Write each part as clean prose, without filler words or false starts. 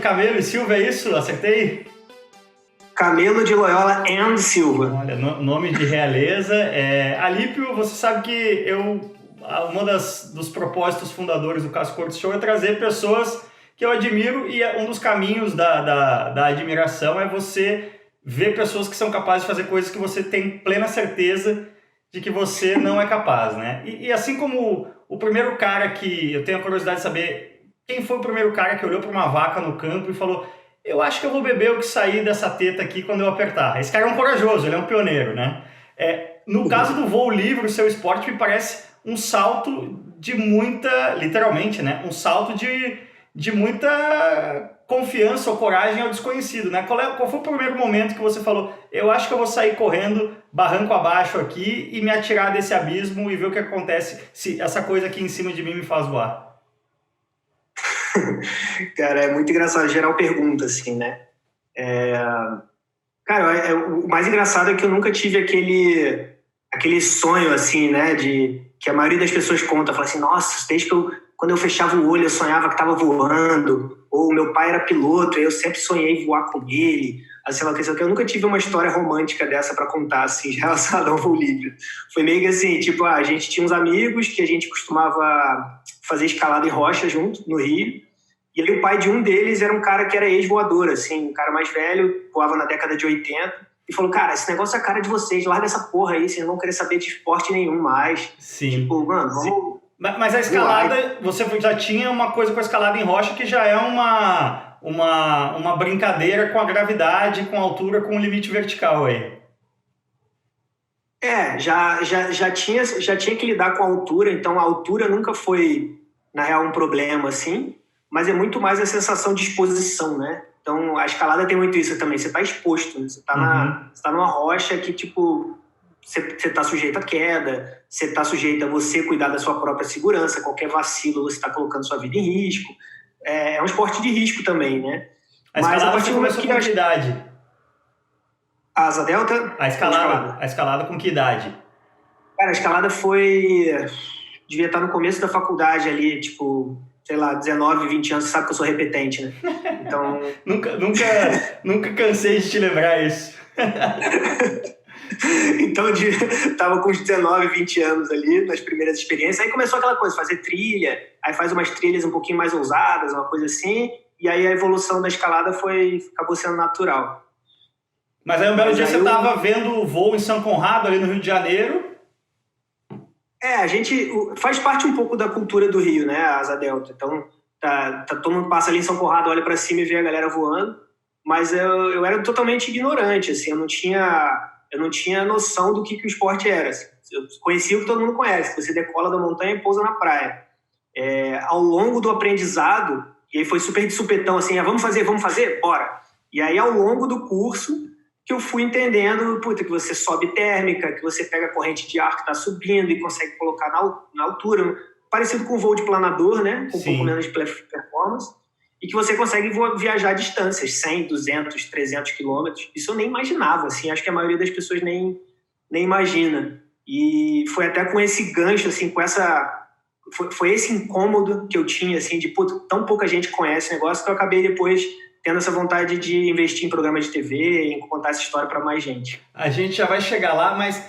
Camelo e Silva, é isso? Acertei? Camelo de Loyola and Silva. Olha, nome de realeza. Alípio, você sabe que dos propósitos fundadores do Casco Corto Show é trazer pessoas que eu admiro, e um dos caminhos da admiração é você ver pessoas que são capazes de fazer coisas que você tem plena certeza de que você não é capaz, né? E assim como o primeiro cara que eu tenho a curiosidade de saber quem foi o primeiro cara que olhou para uma vaca no campo e falou: eu acho que eu vou beber o que sair dessa teta aqui quando eu apertar. Esse cara é um corajoso, ele é um pioneiro, né? No caso do voo livre, o seu esporte me parece um salto de muita, literalmente, né? Um salto de muita confiança ou coragem ao desconhecido, né? Qual foi o primeiro momento que você falou: eu acho que eu vou sair correndo barranco abaixo aqui e me atirar desse abismo e ver o que acontece se essa coisa aqui em cima de mim me faz voar? Cara, é muito engraçado, geral pergunta, assim, né? Cara, o mais engraçado é que eu nunca tive aquele sonho, assim, né? Que a maioria das pessoas conta, fala assim: nossa, quando eu fechava o olho eu sonhava que estava voando, ou meu pai era piloto e eu sempre sonhei voar com ele, assim, uma questão que eu nunca tive uma história romântica dessa para contar, assim, relacionada ao voo livre. Foi meio que assim, tipo, a gente tinha uns amigos que a gente costumava fazer escalada em rocha junto, no Rio, e aí o pai de um deles era um cara que era ex-voador, assim, um cara mais velho, voava na década de 80, e falou: cara, esse negócio é a cara de vocês, larga essa porra aí, vocês não vão querer saber de esporte nenhum mais. Sim. Tipo, mano, vamos... Mas a escalada, você já tinha uma coisa com a escalada em rocha que já é uma brincadeira com a gravidade, com a altura, com o limite vertical aí. Já tinha que lidar com a altura, então a altura nunca foi, na real, um problema, assim, mas é muito mais a sensação de exposição, né? Então a escalada tem muito isso também, você está exposto, né? Você tá numa rocha que, tipo, você está sujeito à queda, você está sujeito a você cuidar da sua própria segurança, qualquer vacilo você está colocando sua vida em risco. É um esporte de risco também, né? A escalada você começou com que idade? A asa delta? A escalada com que idade? Cara, a escalada devia estar no começo da faculdade ali, tipo, sei lá, 19, 20 anos, você sabe que eu sou repetente, né? Então... nunca cansei de te lembrar isso. Então, tava com uns 19, 20 anos ali, nas primeiras experiências. Aí começou aquela coisa, fazer trilha, aí faz umas trilhas um pouquinho mais ousadas, uma coisa assim, e aí a evolução da escalada acabou sendo natural. Mas aí um belo dia você tava vendo o voo em São Conrado, ali no Rio de Janeiro. A gente faz parte um pouco da cultura do Rio, né, a Asa Delta. Então, todo mundo passa ali em São Conrado, olha para cima e vê a galera voando, mas eu era totalmente ignorante, assim, eu não tinha noção do que o esporte era. Assim. Eu conhecia o que todo mundo conhece: você decola da montanha e pousa na praia. Ao longo do aprendizado, e aí foi super de supetão, assim: vamos fazer? Bora! E aí, ao longo do curso, que eu fui entendendo, que você sobe térmica, que você pega a corrente de ar que está subindo e consegue colocar na altura, parecido com o voo de planador, né? Com um pouco menos de performance, e que você consegue viajar distâncias, 100, 200, 300 quilômetros. Isso eu nem imaginava, assim, acho que a maioria das pessoas nem imagina. E foi até com esse gancho, assim, foi esse incômodo que eu tinha, assim, de tão pouca gente conhece o negócio, que eu acabei depois tendo essa vontade de investir em programa de TV, em contar essa história para mais gente. A gente já vai chegar lá, mas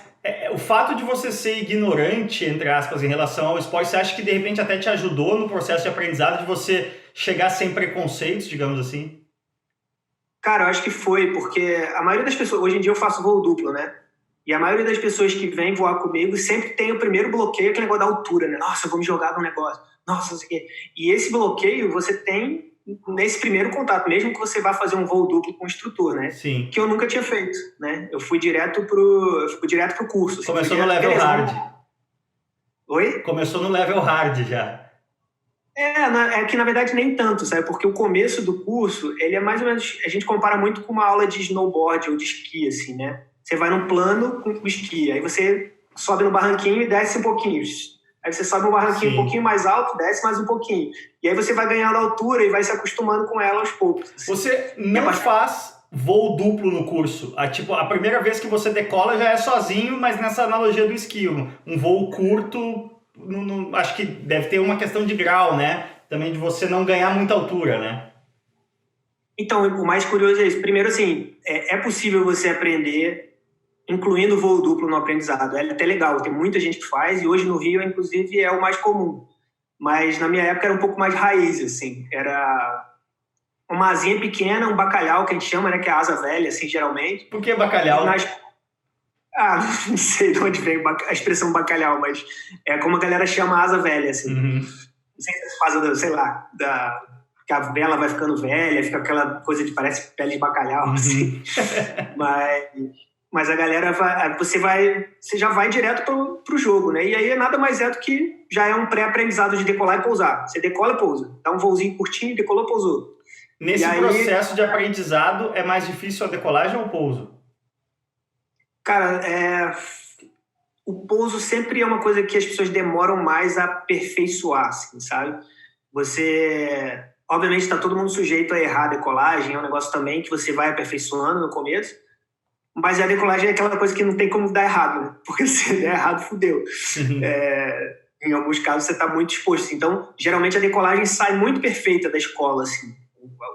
o fato de você ser ignorante, entre aspas, em relação ao esporte, você acha que de repente até te ajudou no processo de aprendizado, de você chegar sem preconceitos, digamos assim? Cara, eu acho que foi, porque a maioria das pessoas... Hoje em dia eu faço voo duplo, né? E a maioria das pessoas que vêm voar comigo sempre tem o primeiro bloqueio, aquele negócio da altura, né? Nossa, eu vou me jogar num negócio. Nossa, não sei o quê. E esse bloqueio você tem nesse primeiro contato, mesmo que você vá fazer um voo duplo com o instrutor, né? Sim. Que eu nunca tinha feito, né? Eu fui direto pro curso. Assim, começou no level hard. Oi? Começou no level hard já. É que na verdade nem tanto, sabe? Porque o começo do curso, ele é mais ou menos... A gente compara muito com uma aula de snowboard ou de esqui, assim, né? Você vai num plano com o esqui, aí você sobe no barranquinho e desce um pouquinho. Aí você sobe um barranquinho um pouquinho mais alto, desce mais um pouquinho. E aí você vai ganhando altura e vai se acostumando com ela aos poucos. Assim. Você não faz voo duplo no curso. A primeira vez que você decola já é sozinho, mas nessa analogia do esqui. Um voo curto, acho que deve ter uma questão de grau, né? Também de você não ganhar muita altura, né? Então, o mais curioso é isso. Primeiro, assim, é possível você aprender, incluindo voo duplo no aprendizado. É até legal, tem muita gente que faz, e hoje no Rio, inclusive, é o mais comum. Mas na minha época era um pouco mais raiz, assim. Era uma asinha pequena, um bacalhau, que a gente chama, né? Que é a asa velha, assim, geralmente. Por que bacalhau? Ah, não sei de onde vem a expressão bacalhau, mas é como a galera chama a asa velha, assim. Uhum. Não sei se faz, sei lá, que a vela vai ficando velha, fica aquela coisa que parece pele de bacalhau, Uhum. assim. Mas a galera você já vai direto pro jogo, né? E aí nada mais é do que já é um pré-aprendizado de decolar e pousar. Você decola e pousa. Dá um voozinho curtinho, decolou, pousou. Nesse processo de aprendizado, é mais difícil a decolagem ou o pouso? Cara, o pouso sempre é uma coisa que as pessoas demoram mais a aperfeiçoar, assim, sabe? Obviamente, está todo mundo sujeito a errar a decolagem, é um negócio também que você vai aperfeiçoando no começo, mas a decolagem é aquela coisa que não tem como dar errado, né? Porque se der errado, fudeu. Em alguns casos, você está muito exposto. Então, geralmente, a decolagem sai muito perfeita da escola, assim.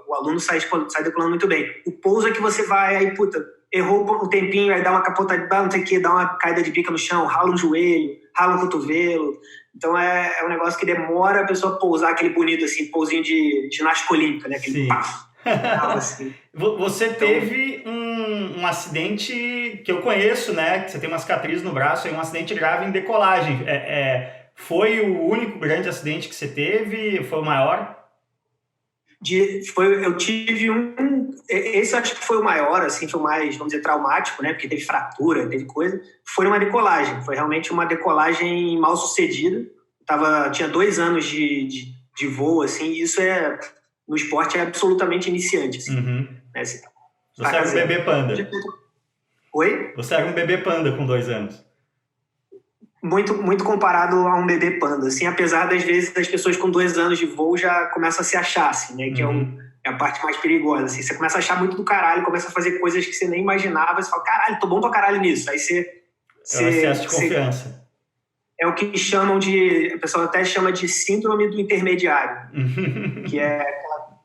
O aluno sai decolando muito bem. O pouso é que você vai, aí, errou um tempinho, aí dá uma capotadinha, não sei o que, dá uma caída de bica no chão, rala um joelho, rala um cotovelo. Então, é um negócio que demora a pessoa pousar aquele bonito, assim, pousinho de ginástica olímpica, né? Aquele paf. Assim. Você teve um acidente que eu conheço, né? Que você tem uma cicatriz no braço, um acidente grave em decolagem. Foi o único grande acidente que você teve? Foi o maior? Eu tive esse acho que foi o maior, assim, foi o mais, vamos dizer, traumático, né? Porque teve fratura, teve coisa. Foi uma decolagem, foi realmente uma decolagem mal sucedida. Tinha 2 anos de voo, assim, e isso no esporte é absolutamente iniciante, assim. Uhum. Né? Você era um bebê panda. Oi? Você era um bebê panda com 2 anos. Muito, muito comparado a um bebê panda, assim, apesar das vezes das pessoas com 2 anos de voo já começam a se achar, assim, né, que é a parte mais perigosa, assim, você começa a achar muito do caralho, começa a fazer coisas que você nem imaginava, você fala, caralho, tô bom pra caralho nisso, aí você... É um excesso de confiança. É o que o pessoal até chama de síndrome do intermediário, que é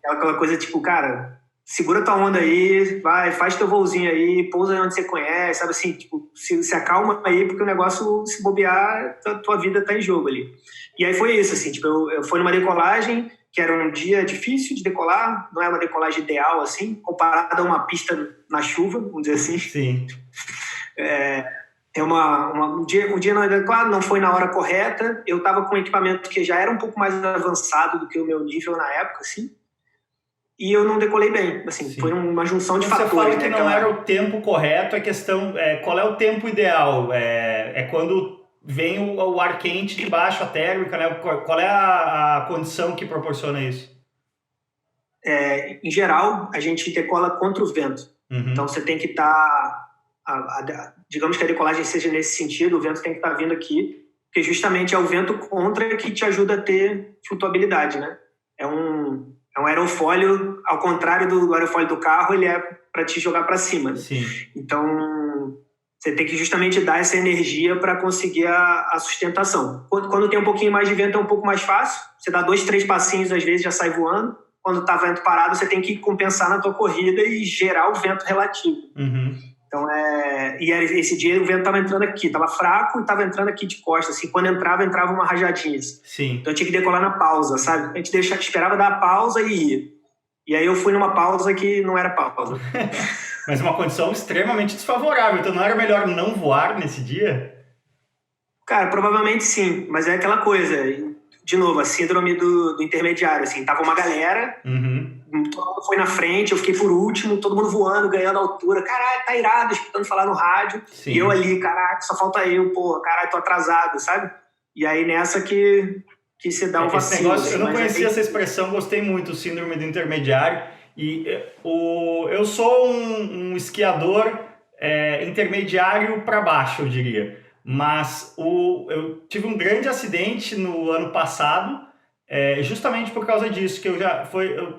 aquela coisa tipo, cara, segura tua onda aí, vai, faz teu voozinho aí, pousa onde você conhece, sabe assim, tipo, se acalma aí, porque o negócio, se bobear, tua vida tá em jogo ali. E aí foi isso, assim, tipo, eu fui numa decolagem, que era um dia difícil de decolar, não é uma decolagem ideal, assim, comparada a uma pista na chuva, vamos dizer assim. Sim. Um dia não foi na hora correta, eu estava com um equipamento que já era um pouco mais avançado do que o meu nível na época, assim, e eu não decolei bem, assim, sim. Foi uma junção de fatores. Você fala que não era o tempo correto, a questão qual é o tempo ideal? É quando vem o ar quente de baixo, a térmica, né? Qual é a condição que proporciona isso? Em geral, a gente decola contra o vento. Uhum. Então, você tem que estar... digamos que a decolagem seja nesse sentido, o vento tem que estar vindo aqui, porque justamente é o vento contra que te ajuda a ter flutuabilidade, né? É um aerofólio, ao contrário do aerofólio do carro, ele é para te jogar para cima. Né? Sim. Então, você tem que justamente dar essa energia para conseguir a sustentação. Quando tem um pouquinho mais de vento é um pouco mais fácil, você dá 2, 3 passinhos, às vezes já sai voando. Quando está vento parado, você tem que compensar na tua corrida e gerar o vento relativo. Uhum. Então, esse dia o vento estava entrando aqui, estava fraco e estava entrando aqui de costas, assim, quando entrava uma rajadinha. Assim. Sim. Então eu tinha que decolar na pausa, sabe? A gente esperava dar a pausa e ia. E aí eu fui numa pausa que não era pausa. Mas uma condição extremamente desfavorável, então não era melhor não voar nesse dia? Cara, provavelmente sim, mas é aquela coisa... De novo, a síndrome do intermediário, assim, tava uma galera, todo mundo foi na frente, eu fiquei por último, todo mundo voando, ganhando altura, caralho, tá irado, escutando falar no rádio, sim. E eu ali, caraca, só falta eu, pô, caralho, tô atrasado, sabe? E aí nessa que você dá um vacilo. Negócio, eu não conhecia essa expressão, gostei muito, síndrome do intermediário, e eu sou um esquiador intermediário para baixo, eu diria. Mas eu tive um grande acidente no ano passado, justamente por causa disso, que eu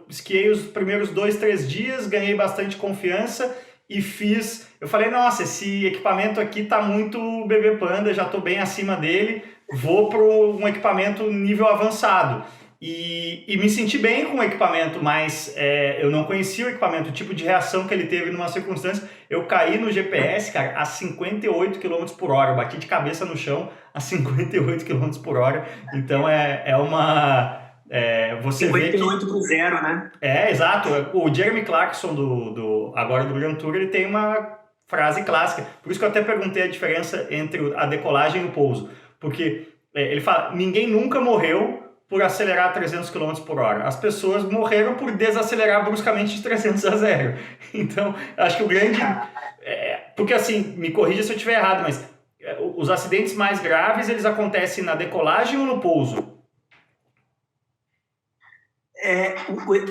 esquiei os primeiros 2, 3 dias, ganhei bastante confiança e eu falei, nossa, esse equipamento aqui tá muito bebê panda, já tô bem acima dele, vou para um equipamento nível avançado. e me senti bem com o equipamento, mas eu não conhecia o equipamento, o tipo de reação que ele teve numa circunstância. Eu caí no GPS, cara, a 58 km por hora, eu bati de cabeça no chão a 58 km por hora, então você vê que... 58 pro zero, né? Exato. O Jeremy Clarkson, agora do Grand Tour, ele tem uma frase clássica. Por isso que eu até perguntei a diferença entre a decolagem e o pouso. Porque ele fala, ninguém nunca morreu por acelerar a 300 km por hora. As pessoas morreram por desacelerar bruscamente de 300 a 0. Então, acho que o grande... porque assim, me corrija se eu estiver errado, mas os acidentes mais graves, eles acontecem na decolagem ou no pouso?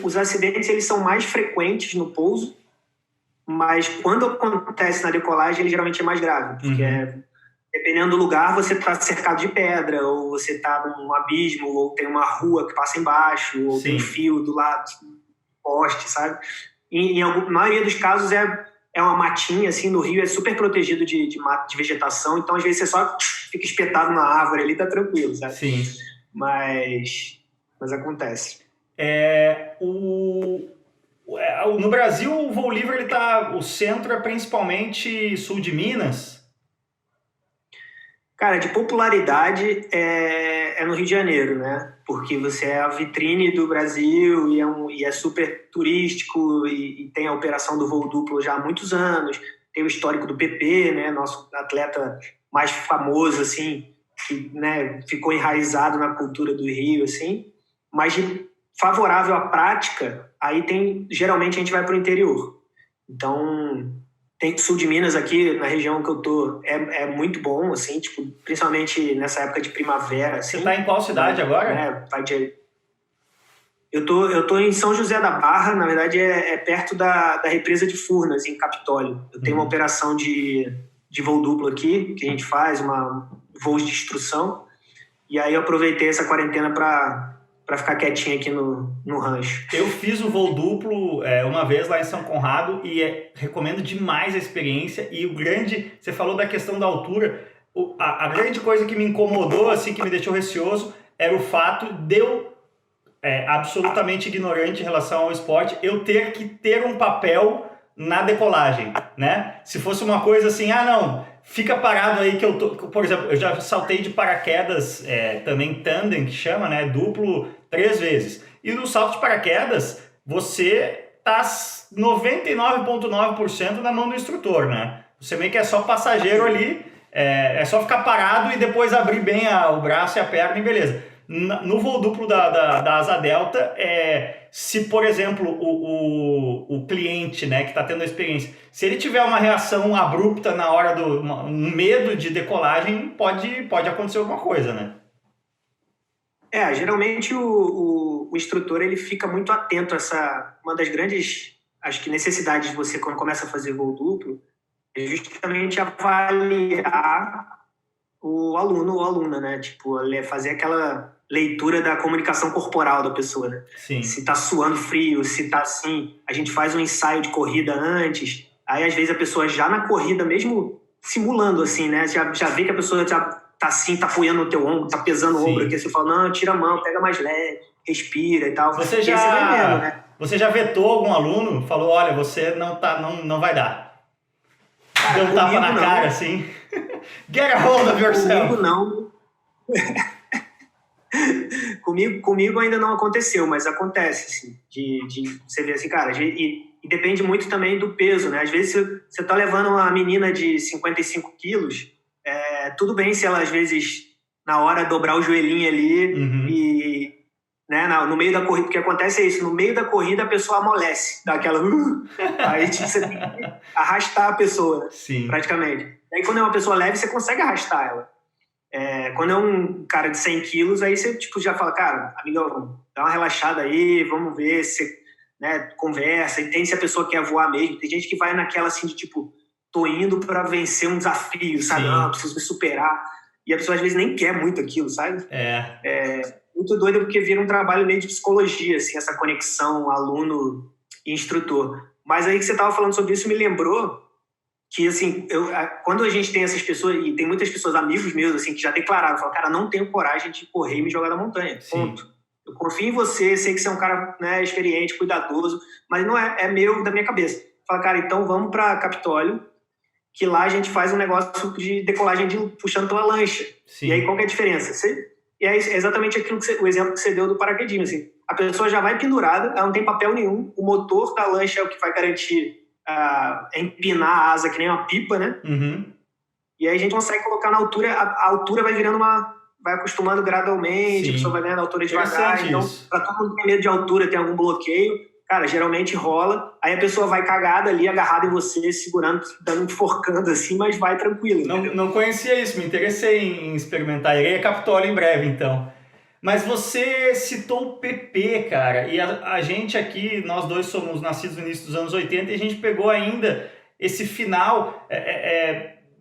Os acidentes eles são mais frequentes no pouso, mas quando acontece na decolagem, ele geralmente é mais grave, porque dependendo do lugar, você está cercado de pedra, ou você está num abismo, ou tem uma rua que passa embaixo, ou tem um fio do lado, poste, sabe? Na maioria dos casos é uma matinha, assim, no Rio é super protegido de vegetação, então às vezes você só fica espetado na árvore ali, tá tranquilo, sabe? Sim. Mas acontece. No Brasil, o voo livre, o centro é principalmente sul de Minas? Cara, de popularidade é no Rio de Janeiro, né? Porque você é a vitrine do Brasil e é super turístico e tem a operação do voo duplo já há muitos anos. Tem o histórico do PP, né? Nosso atleta mais famoso, assim, que, né, ficou enraizado na cultura do Rio, assim. Mas favorável à prática, aí geralmente a gente vai para o interior. Então, tem sul de Minas aqui, na região que eu tô, é muito bom, assim, tipo, principalmente nessa época de primavera. Assim, você tá em qual cidade agora? Eu tô em São José da Barra, na verdade é perto da represa de Furnas, em Capitólio. Eu tenho uma operação de voo duplo aqui, que a gente faz, voos de instrução, e aí eu aproveitei essa quarentena para ficar quietinho aqui no rancho. Eu fiz o voo duplo uma vez lá em São Conrado e recomendo demais a experiência. E você falou da questão da altura, a grande coisa que me incomodou, assim, que me deixou receoso, era o fato de eu, absolutamente ignorante em relação ao esporte, eu ter que ter um papel na decolagem, né? Se fosse uma coisa assim, não, fica parado aí que eu tô... Por exemplo, eu já saltei de paraquedas, também tandem, que chama, né? Duplo 3 vezes. E no salto de paraquedas, você tá 99,9% na mão do instrutor, né? Você meio que é só passageiro ali, é só ficar parado e depois abrir bem o braço e a perna e beleza. No voo duplo da Asa Delta, se, por exemplo, o cliente, né, que está tendo a experiência, se ele tiver uma reação abrupta na hora um medo de decolagem, pode acontecer alguma coisa, né? Geralmente o instrutor ele fica muito atento a uma das grandes, acho que, necessidades de você quando começa a fazer voo duplo é justamente avaliar o aluno ou aluna, né? Tipo, fazer aquela leitura da comunicação corporal da pessoa, né? Sim. Se tá suando frio, se tá assim, a gente faz um ensaio de corrida antes, aí às vezes a pessoa já na corrida, mesmo simulando assim, né? Já vê que a pessoa já tá assim, tá apoiando no teu ombro, tá pesando o ombro aqui, você fala, não, tira a mão, pega mais leve, respira e tal. Você já vetou algum aluno? Falou, olha, você não vai dar. Deu um tapa na cara, assim. Get a hold of yourself. Comigo não. comigo ainda não aconteceu, mas acontece, assim, de você ver assim, cara, e depende muito também do peso, né? Às vezes você tá levando uma menina de 55 quilos, tudo bem se ela, às vezes, na hora dobrar o joelhinho ali e, né, no meio da corrida, porque acontece isso, no meio da corrida a pessoa amolece, dá aquela... aí tipo, você tem que arrastar a pessoa, sim, praticamente. Aí quando é uma pessoa leve, você consegue arrastar ela. Quando é um cara de 100 quilos, aí você tipo, já fala, cara, amigão, dá uma relaxada aí, vamos ver se, né, conversa, entende se a pessoa quer voar mesmo. Tem gente que vai naquela assim de tipo, tô indo para vencer um desafio, sabe? Não, preciso me superar. E a pessoa às vezes nem quer muito aquilo, sabe? Muito doido porque vira um trabalho meio de psicologia, assim, essa conexão aluno e instrutor. Mas aí que você tava falando sobre isso me lembrou que, assim, quando a gente tem essas pessoas, e tem muitas pessoas, amigos meus, assim, que já declararam, falaram, cara, não tenho coragem de correr e me jogar na montanha, ponto. Eu confio em você, sei que você é um cara, né, experiente, cuidadoso, mas não é meu, da minha cabeça. Fala, cara, então vamos para Capitólio, que lá a gente faz um negócio de decolagem puxando pela lancha. Sim. E aí qual que é a diferença? E é exatamente aquilo o exemplo que você deu do paraquedismo. Assim. A pessoa já vai pendurada, ela não tem papel nenhum, o motor da lancha é o que vai garantir empinar a asa que nem uma pipa, né? Uhum. E aí a gente consegue colocar na altura, a altura vai virando vai acostumando gradualmente, Sim. a pessoa vai ganhando a altura devagar. Então, para todo mundo que tem medo de altura, tem algum bloqueio, cara, geralmente rola. Aí a pessoa vai cagada ali, agarrada em você, segurando, dando enforcando assim, mas vai tranquilo. Não conhecia isso, me interessei em experimentar. Irei a Capitólio em breve, então. Mas você citou o PP, cara, e a gente aqui, nós dois somos nascidos no início dos anos 80 e a gente pegou ainda esse final,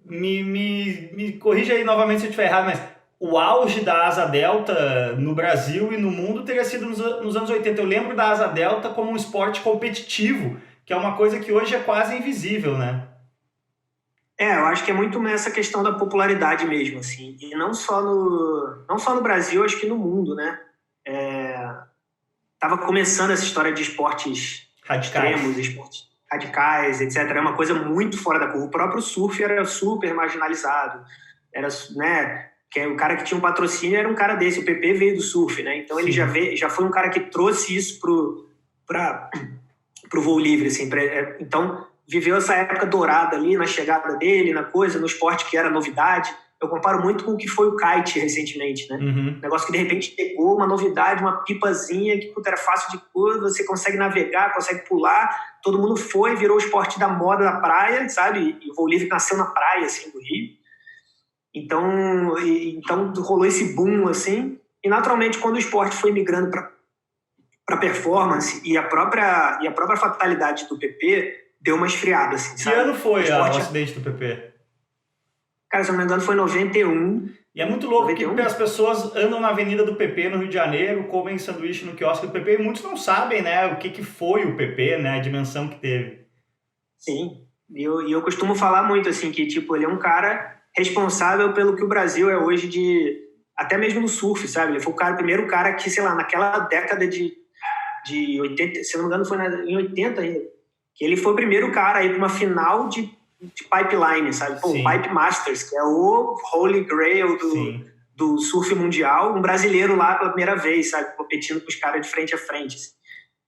me corrija aí novamente se eu estiver errado, mas o auge da asa delta no Brasil e no mundo teria sido nos anos 80. Eu lembro da asa delta como um esporte competitivo, que é uma coisa que hoje é quase invisível, né? Eu acho que é muito essa questão da popularidade mesmo, assim, e não só no Brasil, acho que no mundo, né? Tava começando essa história de esportes extremos, esportes radicais, etc. É uma coisa muito fora da curva. O próprio surf era super marginalizado, era, né? Que o cara que tinha um patrocínio era um cara desse, o PP veio do surf, né? Então Sim. Ele já foi um cara que trouxe isso pro voo livre, assim. Então viveu essa época dourada ali na chegada dele, na coisa, no esporte que era novidade. Eu comparo muito com o que foi o kite recentemente, né? Uhum. Um negócio que de repente pegou uma novidade, uma pipazinha que era fácil de coisa, você consegue navegar, consegue pular, todo mundo virou o esporte da moda da praia, sabe? E o voo livre nasceu na praia, assim, do Rio. Então rolou esse boom, assim, e naturalmente quando o esporte foi migrando para performance e a própria fatalidade do PP deu uma esfriada, assim, Que sabe? ano foi o acidente do PP? Cara, se eu não me engano foi em 91. E é muito louco 91? que as pessoas andam na avenida do PP no Rio de Janeiro, comem sanduíche no quiosque do PP e muitos não sabem, né, o que foi o PP, né, a dimensão que teve. Sim, e eu costumo falar muito, assim, que tipo, ele é um cara responsável pelo que o Brasil é hoje até mesmo no surf, sabe? Ele foi o primeiro cara que, sei lá, naquela década de 80, se não me engano foi em 80 ainda, que ele foi o primeiro cara a ir para uma final de pipeline, sabe? Pô, o Pipe Masters, que é o Holy Grail do surf mundial, um brasileiro lá pela primeira vez, sabe? Competindo com os caras de frente a frente, assim.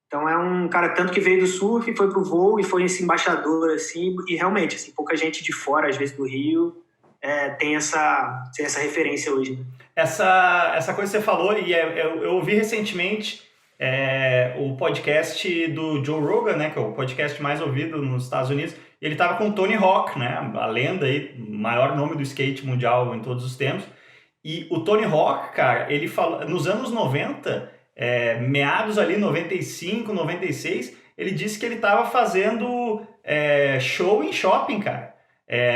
Então é um cara tanto que veio do surf, foi pro voo e foi esse embaixador, assim, e realmente, assim, pouca gente de fora, às vezes do Rio, tem essa referência hoje. Né? Essa coisa que você falou, e eu ouvi recentemente o podcast do Joe Rogan, né, que é o podcast mais ouvido nos Estados Unidos, e ele estava com o Tony Hawk, né, a lenda aí, maior nome do skate mundial em todos os tempos, e o Tony Hawk, cara, ele falou, nos anos 90, meados ali, 95, 96, ele disse que ele estava fazendo show em shopping, cara,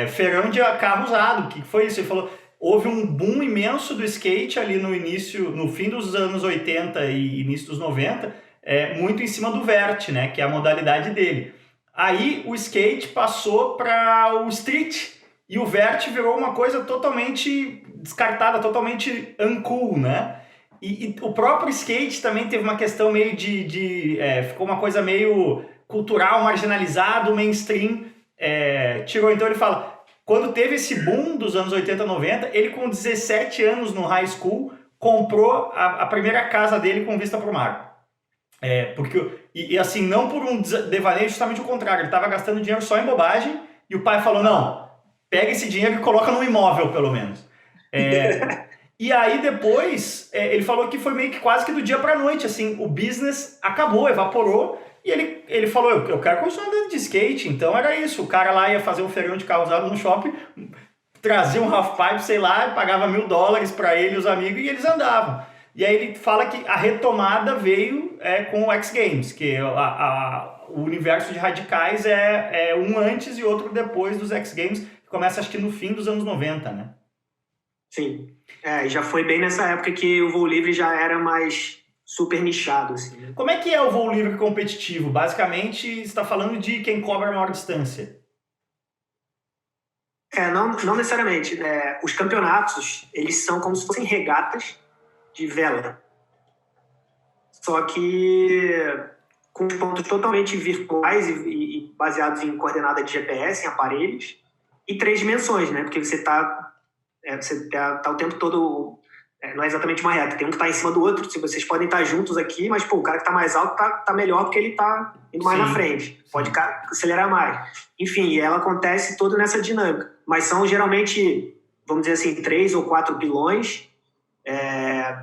feirão de carro usado. O que foi isso? Ele falou, houve um boom imenso do skate ali no fim dos anos 80 e início dos 90, muito em cima do vert, né, que é a modalidade dele. Aí o skate passou para o street e o vert virou uma coisa totalmente descartada, totalmente uncool, né? E o próprio skate também teve uma questão meio ficou uma coisa meio cultural, marginalizado, mainstream, tirou. Então ele fala, quando teve esse boom dos anos 80, 90, ele com 17 anos no high school, comprou a primeira casa dele com vista para o mar. E assim, não por um devaneio, justamente o contrário, ele estava gastando dinheiro só em bobagem, e o pai falou, não, pega esse dinheiro e coloca num imóvel, pelo menos. E aí depois, ele falou que foi meio que quase que do dia pra noite, assim, o business acabou, evaporou, e ele falou, eu quero continuar andando de skate, então era isso, o cara lá ia fazer um feirão de carro usado no shopping, trazia um half-pipe, sei lá, pagava $1.000 pra ele e os amigos, e eles andavam. E aí ele fala que a retomada veio com o X Games, que o universo de radicais é um antes e outro depois dos X Games, que começa acho que no fim dos anos 90, né? Sim, já foi bem nessa época que o voo livre já era mais super nichado. Assim, né? Como é que é o voo livre competitivo? Basicamente, você está falando de quem cobra a maior distância. Não necessariamente. Os campeonatos, eles são como se fossem regatas de vela. só que com pontos totalmente virtuais e baseados em coordenada de GPS, em aparelhos, e 3 dimensões, né? Porque você tá o tempo todo... não é exatamente uma reta, tem um que está em cima do outro, vocês podem estar juntos aqui, mas o cara que está mais alto tá melhor porque ele está indo mais na frente, pode acelerar mais. Enfim, e ela acontece toda nessa dinâmica, mas são geralmente, vamos dizer assim, 3 ou 4 pilões,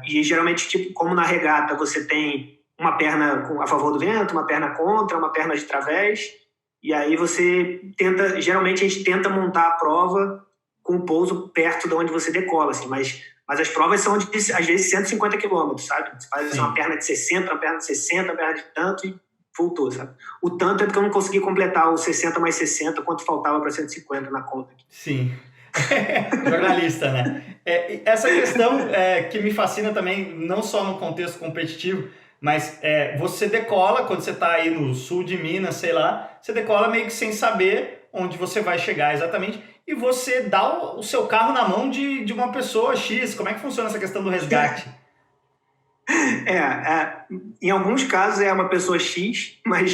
e geralmente, tipo, como na regata, você tem uma perna a favor do vento, uma perna contra, uma perna de través, e aí geralmente a gente tenta montar a prova com o pouso perto de onde você decola, assim, mas as provas são de, às vezes, 150 quilômetros, sabe? Você faz uma perna de 60, uma perna de 60, uma perna de tanto e voltou, sabe? O tanto é porque eu não consegui completar o 60 mais 60, quanto faltava para 150 na conta aqui. Sim. Jornalista, né? Essa questão que me fascina também, não só no contexto competitivo, mas você decola, quando você está aí no sul de Minas, sei lá, você decola meio que sem saber onde você vai chegar exatamente, e você dá o seu carro na mão de uma pessoa X. Como é que funciona essa questão do resgate? Em alguns casos é uma pessoa X, mas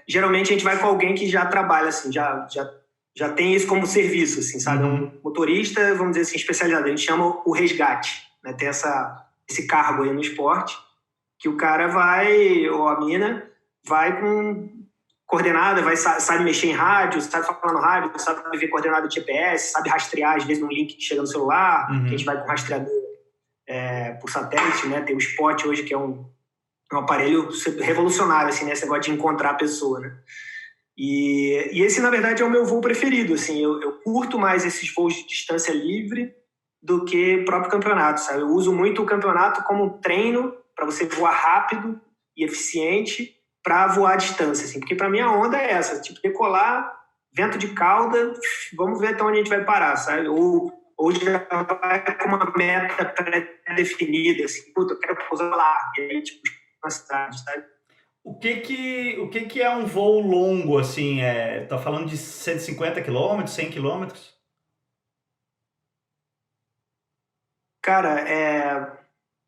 geralmente a gente vai com alguém que já trabalha, assim, já tem isso como serviço, assim, sabe? Um motorista, vamos dizer assim, especializado. A gente chama o resgate, né? Tem esse cargo aí no esporte, que o cara vai, ou a mina, vai com coordenada, sabe mexer em rádio, sabe falar no rádio, sabe ver coordenada de GPS, sabe rastrear, às vezes, um link que chega no celular, que a gente vai com rastreador por satélite, né? Tem o Spot hoje, que é um aparelho revolucionário, assim, né? Esse negócio de encontrar a pessoa, né? E esse, na verdade, é o meu voo preferido, assim. Eu curto mais esses voos de distância livre do que o próprio campeonato, sabe? Eu uso muito o campeonato como treino para você voar rápido e eficiente para voar à distância, assim. Porque para mim a onda é essa, tipo, decolar, vento de cauda, vamos ver até onde a gente vai parar, sabe? Ou já vai com uma meta pré-definida, assim, puta, eu quero pousar lá, e aí, tipo, na cidade, sabe? O que é um voo longo, assim? Tá falando de 150 quilômetros, 100 quilômetros? Cara,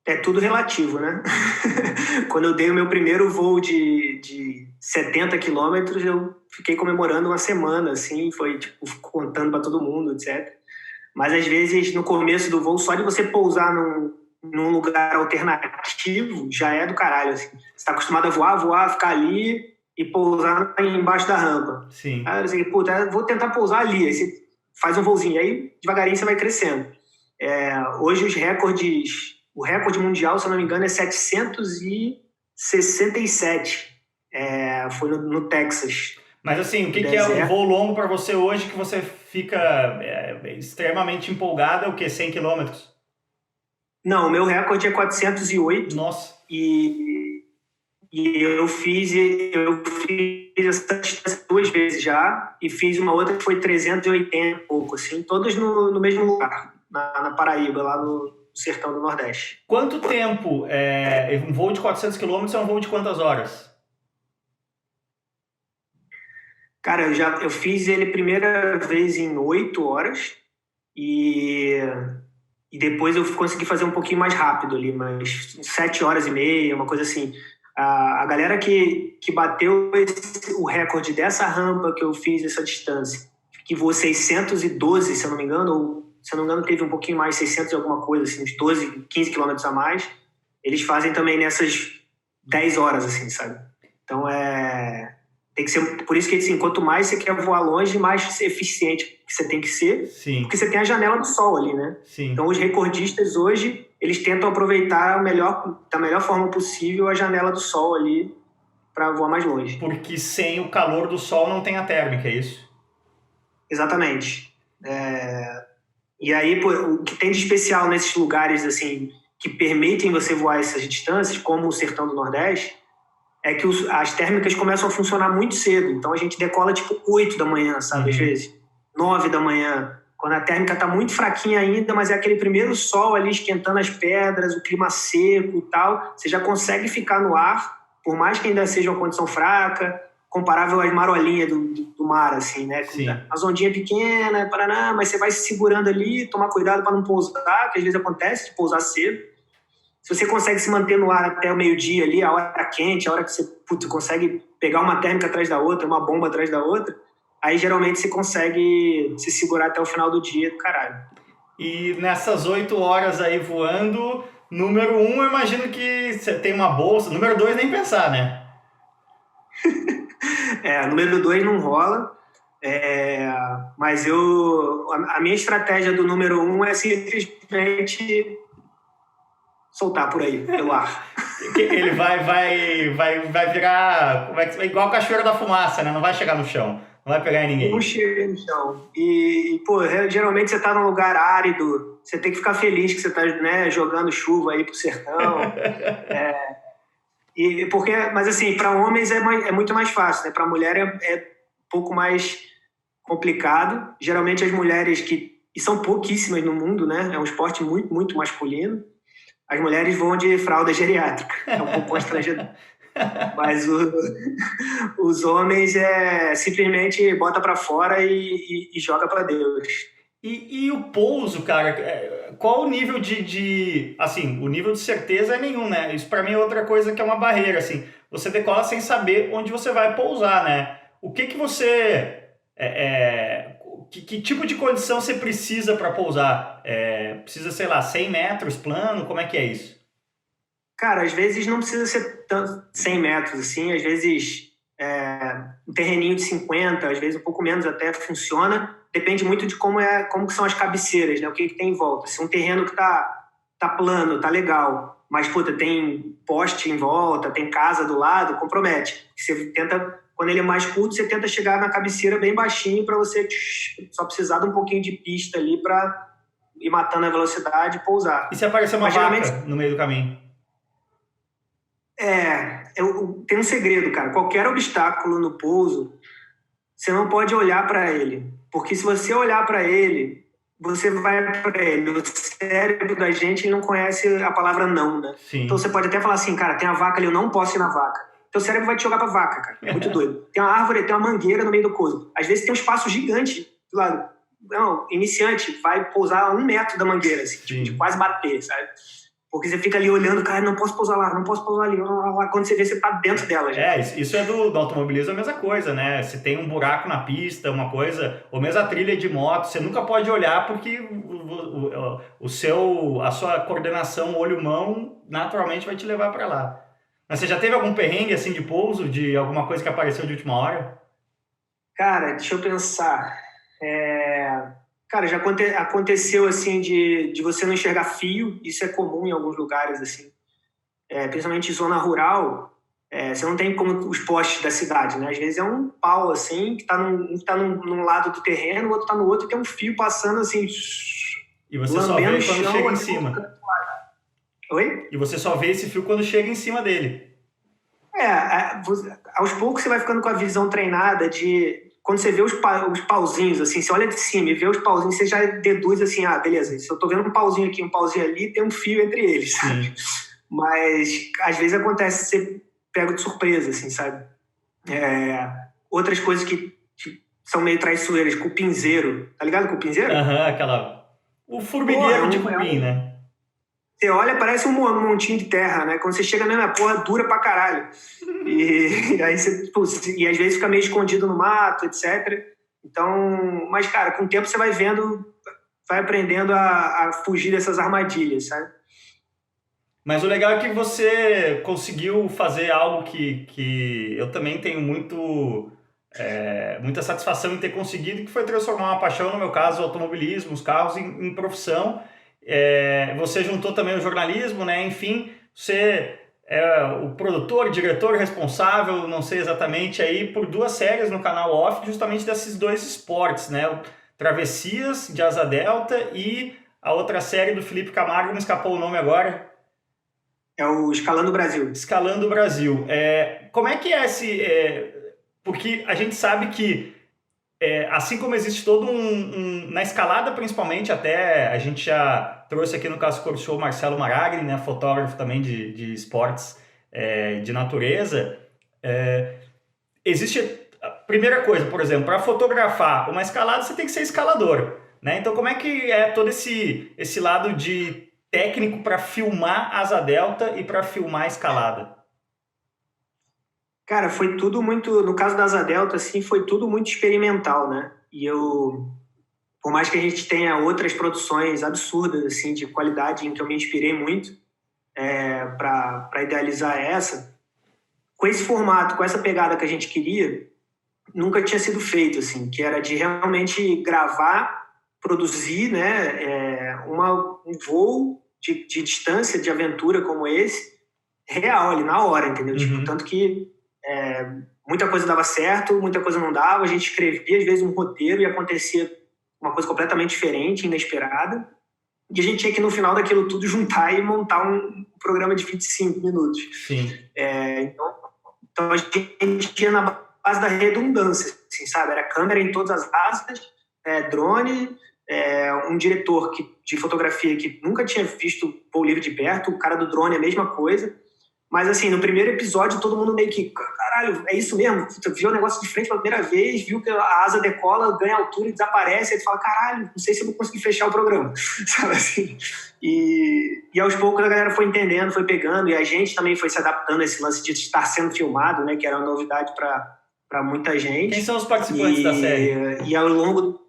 é tudo relativo, né? Quando eu dei o meu primeiro voo de 70 quilômetros, eu fiquei comemorando uma semana, assim, foi, tipo, contando para todo mundo, etc. Mas, às vezes, no começo do voo, só de você pousar num lugar alternativo, já é do caralho, assim. Você tá acostumado a voar, ficar ali e pousar embaixo da rampa. Sim. Aí você, puta, vou tentar pousar ali. Aí você faz um voozinho, aí devagarinho você vai crescendo. Hoje o recorde mundial, se eu não me engano, é 767. Foi no Texas. Mas assim, o que é um voo longo para você hoje que você fica extremamente empolgado? É o quê? 100 quilômetros? Não, o meu recorde é 408. Nossa. E eu fiz essa distância 2 vezes já, e fiz uma outra que foi 380 e pouco, assim, todas no mesmo lugar, na Paraíba, lá no sertão do Nordeste. Quanto tempo? Um voo de 400 quilômetros é um voo de quantas horas? Cara, eu fiz ele primeira vez em 8 horas, e depois eu consegui fazer um pouquinho mais rápido ali, mas 7 horas e meia, uma coisa assim. A galera que bateu o recorde dessa rampa que eu fiz essa distância, que voou 612, se eu não me engano, ou se eu não me engano teve um pouquinho mais, 600 e alguma coisa, assim, uns 12, 15 quilômetros a mais, eles fazem também nessas 10 horas, assim, sabe? Então tem que ser, por isso que assim, quanto mais você quer voar longe, mais eficiente você tem que ser. Sim. Porque você tem a janela do sol ali, né? Sim. Então os recordistas hoje, eles tentam aproveitar da melhor forma possível a janela do sol ali para voar mais longe. Porque sem o calor do sol não tem a térmica, é isso? Exatamente. E aí, o que tem de especial nesses lugares assim que permitem você voar essas distâncias, como o sertão do Nordeste, é que as térmicas começam a funcionar muito cedo. Então a gente decola tipo 8 da manhã, sabe? Às vezes 9 da manhã, quando a térmica está muito fraquinha ainda, mas é aquele primeiro sol ali esquentando as pedras, o clima seco e tal, você já consegue ficar no ar, por mais que ainda seja uma condição fraca, comparável às marolinhas do mar, assim, né? As ondinhas pequenas, Paraná, mas você vai se segurando ali, tomar cuidado para não pousar, que às vezes acontece de pousar cedo. Se você consegue se manter no ar até o meio-dia ali, a hora quente, a hora que você consegue pegar uma térmica atrás da outra, uma bomba atrás da outra, aí geralmente você consegue se segurar até o final do dia do caralho. E nessas 8 horas aí voando, número 1, eu imagino que você tem uma bolsa. Número 2, nem pensar, né? Número 2 não rola. Mas a minha estratégia do número 1 é simplesmente soltar por aí, pelo ar. Ele vai virar igual Cachoeira da Fumaça, né? Não vai chegar no chão, não vai pegar em ninguém. Não chega no chão. Geralmente você tá num lugar árido, você tem que ficar feliz que você tá, né, jogando chuva aí pro sertão. Mas assim, para homens é muito mais fácil, né? Para mulher é um pouco mais complicado. Geralmente as mulheres e são pouquíssimas no mundo, né? É um esporte muito, muito masculino. As mulheres vão de fralda geriátrica. É um pouco constrangedor. Mas os homens simplesmente bota para fora e joga para Deus. E o pouso, cara, qual o nível assim, o nível de certeza é nenhum, né? Isso para mim é outra coisa que é uma barreira, assim. Você decola sem saber onde você vai pousar, né? O que você... Que tipo de condição você precisa para pousar? Precisa, sei lá, 100 metros plano? Como é que é isso? Cara, às vezes não precisa ser tanto 100 metros, assim. Às vezes um terreninho de 50, às vezes um pouco menos até funciona. Depende muito de como que são as cabeceiras, né? O que tem em volta. Se é um terreno que tá plano, tá legal, mas, puta, tem poste em volta, tem casa do lado, compromete. Você tenta... Quando ele é mais curto, você tenta chegar na cabeceira bem baixinho para você só precisar de um pouquinho de pista ali para ir matando a velocidade e pousar. E se aparecer uma vaca no meio do caminho? Tem um segredo, cara. Qualquer obstáculo no pouso, você não pode olhar para ele. Porque se você olhar para ele, você vai para ele. O cérebro da gente não conhece a palavra não, né? Sim. Então você pode até falar assim, cara, tem a vaca ali, eu não posso ir na vaca. Teu cérebro vai te jogar pra vaca, cara. É muito doido. Tem uma árvore, tem uma mangueira no meio do pouso. Às vezes tem um espaço gigante do lado. Não, iniciante vai pousar a 1 metro da mangueira, assim, tipo, de quase bater, sabe? Porque você fica ali olhando, cara, não posso pousar lá, não posso pousar ali. Quando você vê, você tá dentro dela já. Isso é do automobilismo, é a mesma coisa, né? Se tem um buraco na pista, uma coisa, ou mesmo a trilha de moto, você nunca pode olhar porque a sua coordenação olho-mão naturalmente vai te levar para lá. Mas você já teve algum perrengue assim de pouso, de alguma coisa que apareceu de última hora? Cara, deixa eu pensar. Cara, já aconteceu assim de você não enxergar fio. Isso é comum em alguns lugares, assim. Principalmente em zona rural, você não tem como os postes da cidade, né? Às vezes é um pau, assim, que tá num lado do terreno, o outro tá no outro, e tem um fio passando, assim... E você só vê quando chega em cima. Oi? E você só vê esse fio quando chega em cima dele. Aos poucos você vai ficando com a visão treinada de... Quando você vê os pauzinhos, assim, você olha de cima e vê os pauzinhos, você já deduz assim, beleza, se eu tô vendo um pauzinho aqui, um pauzinho ali, tem um fio entre eles, sabe? Mas, às vezes acontece, você pega de surpresa, assim, sabe? Outras coisas que são meio traiçoeiras, cupinzeiro, tá ligado cupinzeiro? O formigueiro de cupim, né? Você olha, parece um montinho de terra, né? Quando você chega mesmo, a porra dura pra caralho. E aí e às vezes fica meio escondido no mato, etc. Então, mas, cara, com o tempo você vai vendo, vai aprendendo a fugir dessas armadilhas, sabe? Mas o legal é que você conseguiu fazer algo que eu também tenho muita satisfação em ter conseguido, que foi transformar uma paixão, no meu caso, o automobilismo, os carros, em profissão. Você juntou também o jornalismo, né? Enfim, você é o produtor, diretor responsável, não sei exatamente, aí por 2 séries no canal Off, justamente desses 2 esportes, né? O Travessias, de Asa Delta, e a outra série do Felipe Camargo, me escapou o nome agora. É o Escalando o Brasil. Escalando o Brasil. Como é que é porque a gente sabe que assim como existe todo na escalada principalmente, até a gente já trouxe aqui no Caso Corso Show Marcelo Maragni, né, fotógrafo também de esportes de natureza, existe a primeira coisa, por exemplo, para fotografar uma escalada você tem que ser escalador, né? Então como é que é todo esse lado de técnico para filmar asa delta e para filmar a escalada? Cara, foi tudo muito, no caso da asa delta, assim, foi tudo muito experimental, né? E por mais que a gente tenha outras produções absurdas, assim, de qualidade, em que eu me inspirei muito para idealizar essa, com esse formato, com essa pegada que a gente queria, nunca tinha sido feito, assim, que era de realmente gravar, produzir, né, um voo de distância, de aventura como esse, real, ali, na hora, entendeu? Tipo, tanto que muita coisa dava certo, muita coisa não dava, a gente escrevia, às vezes, um roteiro e acontecia uma coisa completamente diferente, inesperada, e a gente tinha que, no final daquilo tudo, juntar e montar um programa de 25 minutos. Sim. Então a gente ia na base da redundância, assim, sabe? Era câmera em todas as asas, drone, um diretor de fotografia que nunca tinha visto voo livre de perto, o cara do drone é a mesma coisa. Mas, assim, no primeiro episódio, todo mundo meio que, caralho, é isso mesmo? Tu viu o negócio de frente pela primeira vez, viu que a asa decola, ganha altura e desaparece, aí tu fala, caralho, não sei se eu vou conseguir fechar o programa, sabe assim? E aos poucos a galera foi entendendo, foi pegando, e a gente também foi se adaptando a esse lance de estar sendo filmado, né, que era uma novidade para muita gente. Quem são os participantes da série? E ao longo...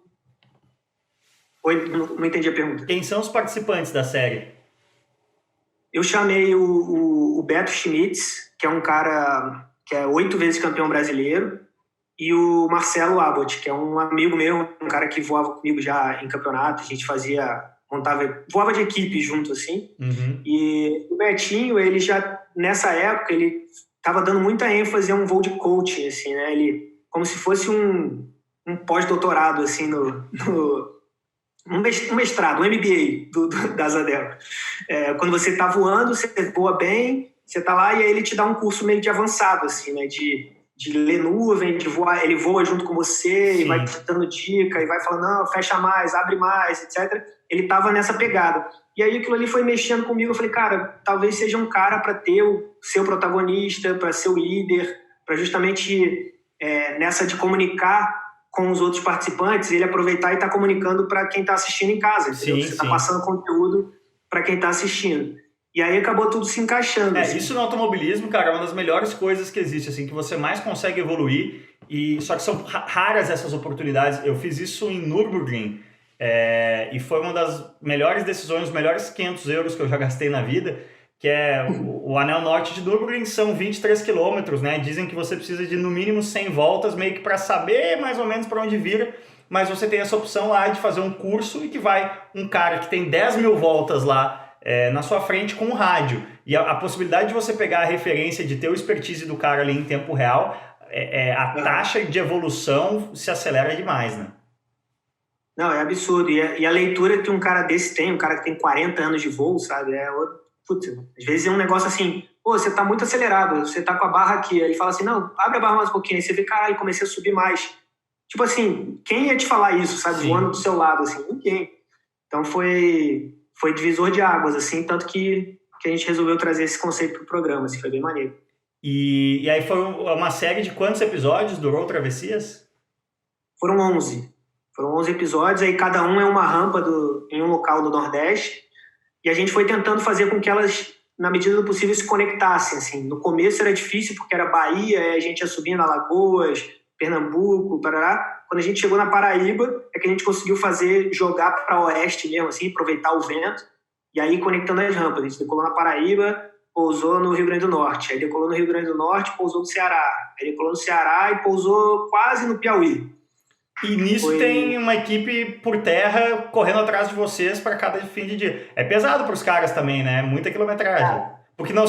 Oi, não entendi a pergunta. Quem são os participantes da série? Eu chamei o Beto Schmitz, que é um cara que é 8 vezes campeão brasileiro, e o Marcelo Abbott, que é um amigo meu, um cara que voava comigo já em campeonato, a gente voava de equipe junto, assim. E o Betinho, ele já, nessa época, ele estava dando muita ênfase a um voo de coaching, assim, né? Ele, como se fosse um pós-doutorado, assim, um mestrado, um MBA da Asa Delta. Quando você está voando, você voa bem, você está lá e aí ele te dá um curso meio de avançado, assim, né? De ler nuvem, de voar, ele voa junto com você. Sim. E vai te dando dica, e vai falando, não, fecha mais, abre mais, etc. Ele estava nessa pegada. E aí aquilo ali foi mexendo comigo, eu falei, cara, talvez seja um cara para ser o protagonista, para ser o líder, para justamente nessa de comunicar com os outros participantes, ele aproveitar e estar comunicando para quem está assistindo em casa. Sim, você está passando conteúdo para quem está assistindo. E aí acabou tudo se encaixando. Assim. Isso no automobilismo, cara, é uma das melhores coisas que existe, assim, que você mais consegue evoluir, só que são raras essas oportunidades. Eu fiz isso em Nürburgring, e foi uma das melhores decisões, os melhores 500 euros que eu já gastei na vida, que é o anel norte de Nürburgring, são 23 quilômetros, né? Dizem que você precisa de no mínimo 100 voltas, meio que para saber mais ou menos para onde vira, mas você tem essa opção lá de fazer um curso e que vai um cara que tem 10 mil voltas lá na sua frente com um rádio. E a possibilidade de você pegar a referência, de ter o expertise do cara ali em tempo real, a taxa de evolução se acelera demais, né? Não, é absurdo. E a leitura que um cara desse tem, um cara que tem 40 anos de voo, sabe? Putz, às vezes é um negócio assim, pô, você tá muito acelerado, você tá com a barra aqui. Aí ele fala assim, não, abre a barra mais um pouquinho. Aí você vê, caralho, comecei a subir mais. Tipo assim, quem ia te falar isso, sabe? Voando do seu lado, assim, ninguém. Então foi divisor de águas, assim, tanto que a gente resolveu trazer esse conceito pro programa, assim, foi bem maneiro. E aí foi uma série de quantos episódios durou Travessias? Foram 11. Foram 11 episódios, aí cada um é uma rampa em um local do Nordeste. E a gente foi tentando fazer com que elas, na medida do possível, se conectassem. Assim. No começo era difícil, porque era Bahia, a gente ia subindo Alagoas, Pernambuco, Pará. Quando a gente chegou na Paraíba, é que a gente conseguiu jogar para oeste mesmo, assim, aproveitar o vento, e aí conectando as rampas. A gente decolou na Paraíba, pousou no Rio Grande do Norte. Aí decolou no Rio Grande do Norte, pousou no Ceará. Aí decolou no Ceará e pousou quase no Piauí. E nisso tem uma equipe por terra correndo atrás de vocês para cada fim de dia. É pesado para os caras também, né? Muita quilometragem. Porque não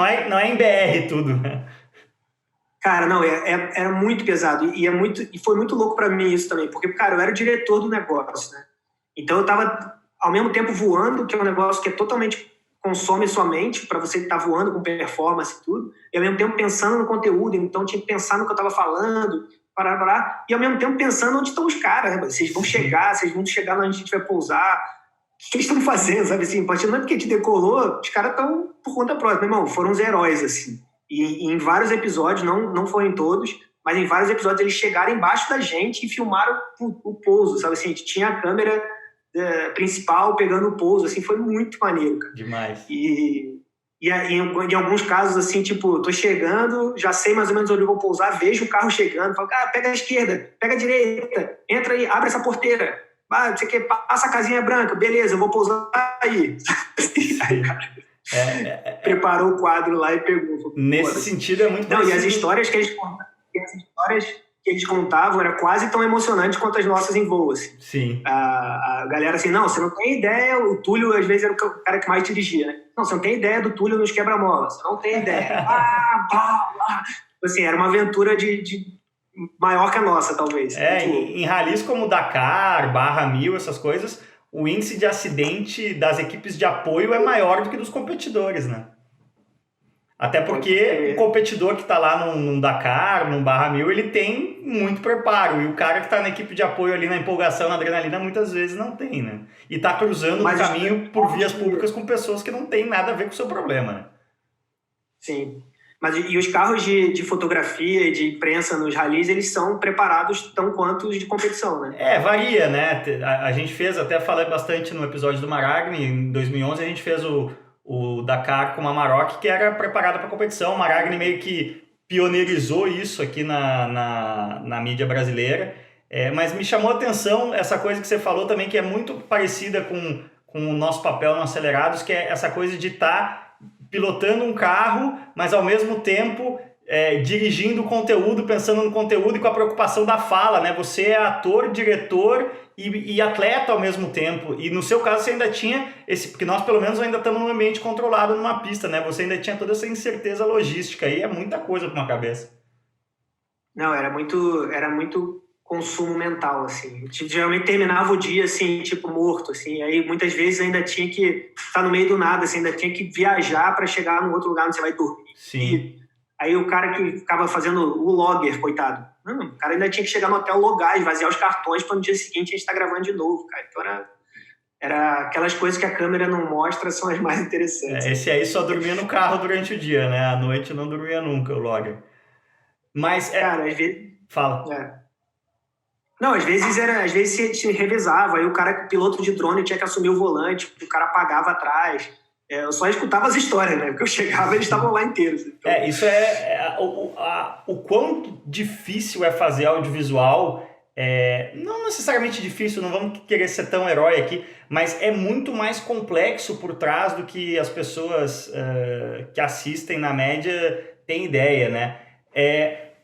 é em BR tudo. Cara, não, era muito pesado. E foi muito louco para mim isso também. Porque, cara, eu era o diretor do negócio, né? Então eu tava, ao mesmo tempo, voando, que é um negócio que totalmente consome sua mente para você estar voando com performance e tudo. E ao mesmo tempo pensando no conteúdo. Então tinha que pensar no que eu tava falando... e ao mesmo tempo pensando onde estão os caras, né? Vocês vão chegar onde a gente vai pousar, o que eles estão fazendo, sabe assim? A partir do momento que a gente decolou, os caras estão por conta própria. Meu irmão, foram os heróis, assim. E em vários episódios, não foram em todos, mas em vários episódios eles chegaram embaixo da gente e filmaram o pouso, sabe assim? A gente tinha a câmera principal pegando o pouso, assim, foi muito maneiro, cara. Demais. E em alguns casos, assim, tipo, tô chegando, já sei mais ou menos onde eu vou pousar, vejo o carro chegando, falo, cara, pega a esquerda, pega a direita, entra aí, abre essa porteira, não sei o que, passa a casinha branca, beleza, eu vou pousar aí. Aí, cara, preparou o quadro lá e pegou. Falou, nesse sentido é muito parecido. E as histórias que eles contavam era quase tão emocionante quanto as nossas em voo, assim. Sim. A galera assim, não, você não tem ideia, o Túlio às vezes era o cara que mais dirigia, né? Não, você não tem ideia do Túlio nos quebra-molas, você não tem ideia. Assim, era uma aventura de maior que a nossa, talvez. Em ralis como Dakar, Barra 1000, essas coisas, o índice de acidente das equipes de apoio é maior do que dos competidores, né? Até porque o competidor que está lá num Dakar, num Barra 1000, ele tem muito preparo. E o cara que está na equipe de apoio ali na empolgação, na adrenalina, muitas vezes não tem, né? E está cruzando no caminho por vias públicas com pessoas que não têm nada a ver com o seu problema, né? Sim. E os carros de fotografia e de imprensa nos ralis, eles são preparados tão quanto os de competição, né? Varia, né? A gente fez, até falei bastante no episódio do Maragni, em 2011 a gente fez o Dakar com uma Amarok que era preparada para competição. O Maragni meio que pioneirizou isso aqui na mídia brasileira. Mas me chamou a atenção essa coisa que você falou também, que é muito parecida com o nosso papel no Acelerados, que é essa coisa de estar pilotando um carro, mas ao mesmo tempo dirigindo o conteúdo, pensando no conteúdo e com a preocupação da fala, né? Você é ator, diretor e atleta ao mesmo tempo. E no seu caso você ainda tinha porque nós pelo menos ainda estamos num ambiente controlado numa pista, né? Você ainda tinha toda essa incerteza logística aí, é muita coisa para uma cabeça. Não, era muito consumo mental, assim. A gente geralmente terminava o dia, assim, tipo, morto, assim. Aí muitas vezes ainda tinha que estar no meio do nada, assim, ainda tinha que viajar para chegar num outro lugar onde você vai dormir. Sim. Aí o cara que ficava fazendo o logger, coitado. O cara ainda tinha que chegar no hotel, logar, esvaziar os cartões para no dia seguinte a gente estar gravando de novo, cara. Então era aquelas coisas que a câmera não mostra, são as mais interessantes. Esse aí só dormia no carro durante o dia, né? À noite não dormia nunca, o logger. Mas cara, às vezes... Fala. Não, às vezes se revezava, aí o piloto de drone tinha que assumir o volante, o cara apagava atrás. Eu só escutava as histórias, né? Porque eu chegava e eles estavam lá inteiros. Então... Isso o quão difícil é fazer audiovisual. Não necessariamente difícil, não vamos querer ser tão herói aqui, mas é muito mais complexo por trás do que as pessoas que assistem na média têm ideia, né?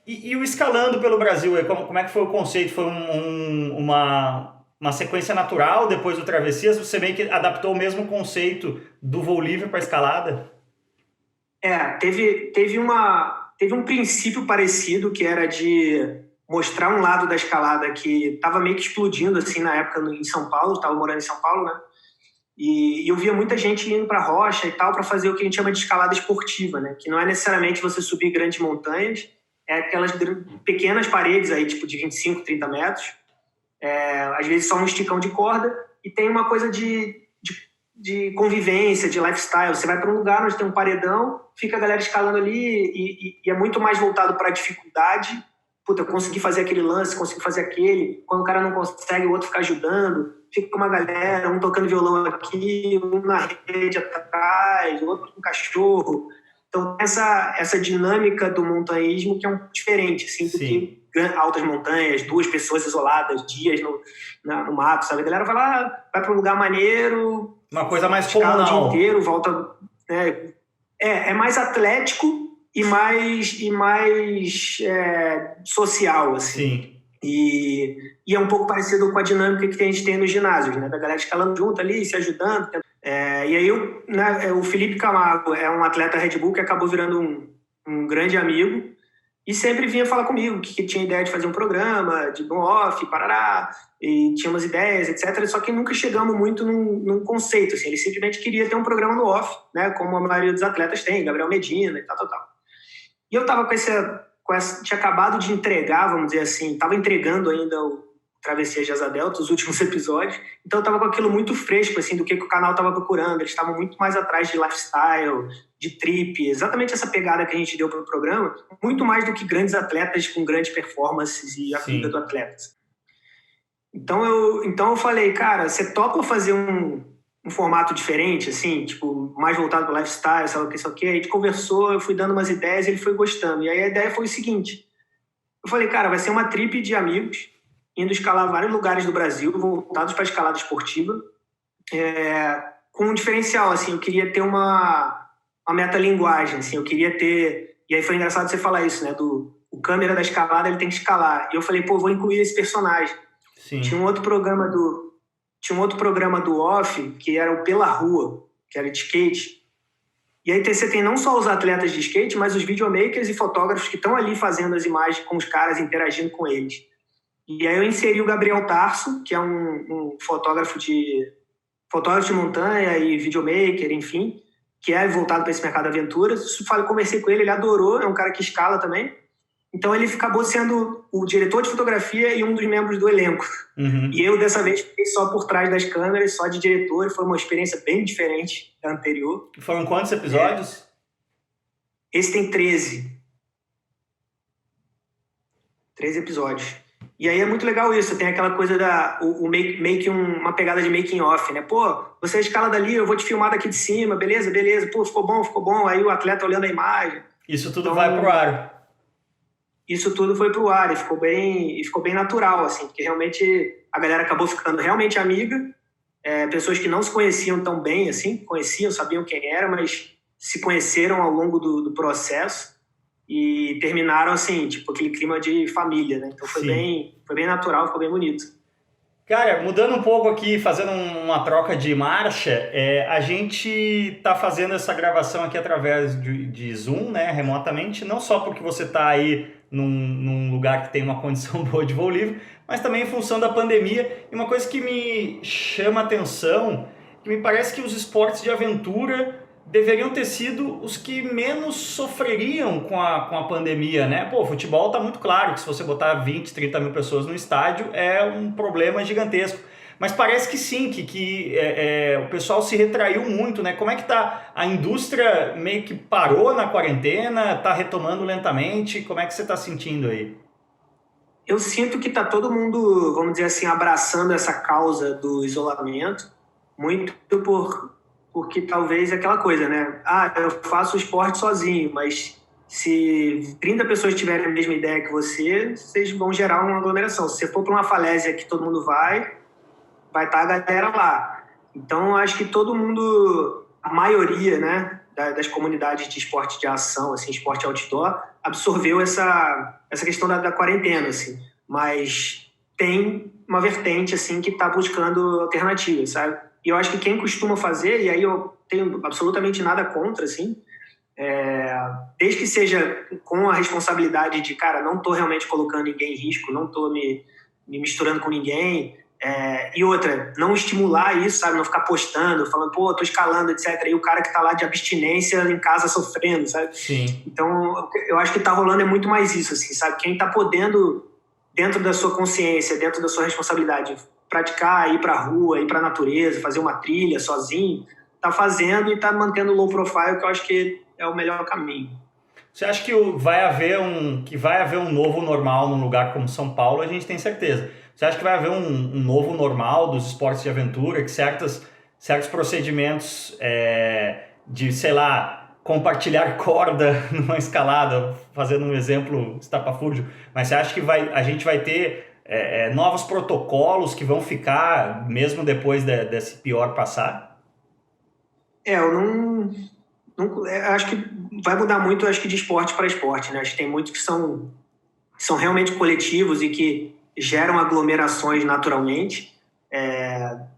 E o escalando pelo Brasil, como é que foi o conceito? Foi uma sequência natural depois do Travessias? Você meio que adaptou o mesmo conceito do voo livre para escalada? Teve um princípio parecido, que era de mostrar um lado da escalada que estava meio que explodindo assim na época em São Paulo, estava morando em São Paulo, né? E eu via muita gente indo para a rocha e tal para fazer o que a gente chama de escalada esportiva, né? Que não é necessariamente você subir grandes montanhas, é aquelas pequenas paredes aí, tipo de 25, 30 metros, às vezes só um esticão de corda, e tem uma coisa de convivência, de lifestyle. Você vai para um lugar onde tem um paredão, fica a galera escalando ali e é muito mais voltado para a dificuldade. Puta, eu consegui fazer aquele lance, consegui fazer aquele. Quando o cara não consegue, o outro fica ajudando. Fica com uma galera, um tocando violão aqui, um na rede atrás, o outro com um cachorro. Então, essa dinâmica do montanhismo que é um pouco diferente, assim, do que altas montanhas, 2 pessoas isoladas, dias no mato, sabe? A galera vai lá, vai para um lugar maneiro. Uma coisa mais comunal. O dia inteiro, volta... É mais atlético e mais social, assim. Sim. E é um pouco parecido com a dinâmica que a gente tem nos ginásios, né? Da galera escalando junto ali, se ajudando. E aí o Felipe Camargo é um atleta Red Bull que acabou virando um grande amigo e sempre vinha falar comigo que tinha ideia de fazer um programa, de on-off, parará, e tinha umas ideias, etc. Só que nunca chegamos muito num conceito, assim. Ele simplesmente queria ter um programa no off, né? Como a maioria dos atletas tem, Gabriel Medina e tal. E eu tava tinha acabado de entregar, vamos dizer assim, estava entregando ainda o Travessias de Asa Delta, os últimos episódios, então eu estava com aquilo muito fresco, assim, do que o canal estava procurando. Eles estavam muito mais atrás de lifestyle, de trip, exatamente essa pegada que a gente deu para o programa, muito mais do que grandes atletas com grandes performances e a vida do atleta. Então eu falei, cara, você topa fazer um formato diferente, assim, tipo, mais voltado para lifestyle, sabe o que, sabe o que? A gente conversou, eu fui dando umas ideias e ele foi gostando. E aí a ideia foi o seguinte, eu falei, cara, vai ser uma trip de amigos, indo escalar vários lugares do Brasil, voltados para escalada esportiva, com um diferencial, assim, eu queria ter uma metalinguagem, assim, eu queria ter... E aí foi engraçado você falar isso, né, o câmera da escalada, ele tem que escalar. E eu falei, pô, vou incluir esse personagem. Sim. Tinha um outro programa do Off, que era o Pela Rua, que era de skate. E aí você tem não só os atletas de skate, mas os videomakers e fotógrafos que estão ali fazendo as imagens com os caras, interagindo com eles. E aí eu inseri o Gabriel Tarso, que é um fotógrafo de montanha e videomaker, enfim, que é voltado para esse mercado de aventura. Conversei com ele, ele adorou, é um cara que escala também. Então ele acabou sendo o diretor de fotografia e um dos membros do elenco. Uhum. E eu, dessa vez, fiquei só por trás das câmeras, só de diretor. Foi uma experiência bem diferente da anterior. Foram quantos episódios? Esse tem 13. 13 episódios. E aí é muito legal isso. Tem aquela coisa uma pegada de making off, né? Pô, você escala dali, eu vou te filmar daqui de cima, beleza? Beleza. Pô, ficou bom. Aí o atleta olhando a imagem. Isso tudo vai pro ar. Isso tudo foi pro ar e ficou bem natural, assim, porque realmente a galera acabou ficando realmente amiga, pessoas que não se conheciam tão bem, assim, conheciam, sabiam quem era, mas se conheceram ao longo do processo e terminaram, assim, tipo, aquele clima de família, né? Então foi bem natural, ficou bem bonito. Cara, mudando um pouco aqui, fazendo uma troca de marcha, a gente tá fazendo essa gravação aqui através de Zoom, né, remotamente, não só porque você tá aí num lugar que tem uma condição boa de voo livre, mas também em função da pandemia. E uma coisa que me chama a atenção, que me parece que os esportes de aventura deveriam ter sido os que menos sofreriam com a pandemia, né? Pô, o futebol tá muito claro que se você botar 20, 30 mil pessoas no estádio é um problema gigantesco. Mas parece que sim, que o pessoal se retraiu muito, né? Como é que tá? A indústria meio que parou na quarentena, tá retomando lentamente? Como é que você tá sentindo aí? Eu sinto que tá todo mundo, vamos dizer assim, abraçando essa causa do isolamento, muito porque talvez é aquela coisa, né? Ah, eu faço o esporte sozinho, mas se 30 pessoas tiverem a mesma ideia que você, vocês vão gerar uma aglomeração. Se você for para uma falésia que todo mundo vai estar a galera lá. Então, acho que todo mundo, a maioria, né, das comunidades de esporte de ação, assim, esporte outdoor, absorveu essa questão da quarentena, assim. Mas tem uma vertente, assim, que está buscando alternativas, sabe? E eu acho que quem costuma fazer, e aí eu tenho absolutamente nada contra, assim, desde que seja com a responsabilidade de, cara, não estou realmente colocando ninguém em risco, não estou me misturando com ninguém, e outra, não estimular isso, sabe, não ficar postando, falando, pô, tô escalando, etc, e o cara que tá lá de abstinência em casa sofrendo, sabe? Sim. Então, eu acho que tá rolando muito mais isso, assim, sabe? Quem tá podendo, dentro da sua consciência, dentro da sua responsabilidade, praticar, ir pra rua, ir pra natureza, fazer uma trilha sozinho, tá fazendo e tá mantendo low profile, que eu acho que é o melhor caminho. Você acha que vai haver um novo normal num lugar como São Paulo? A gente tem certeza. Você acha que vai haver um novo normal dos esportes de aventura, que certos procedimentos de, sei lá, compartilhar corda numa escalada, fazendo um exemplo estapafúrdio, mas você acha que a gente vai ter novos protocolos que vão ficar mesmo depois desse pior passar? Eu não acho que vai mudar muito, acho que de esporte para esporte, né? Acho que tem muitos que são realmente coletivos e que geram aglomerações naturalmente.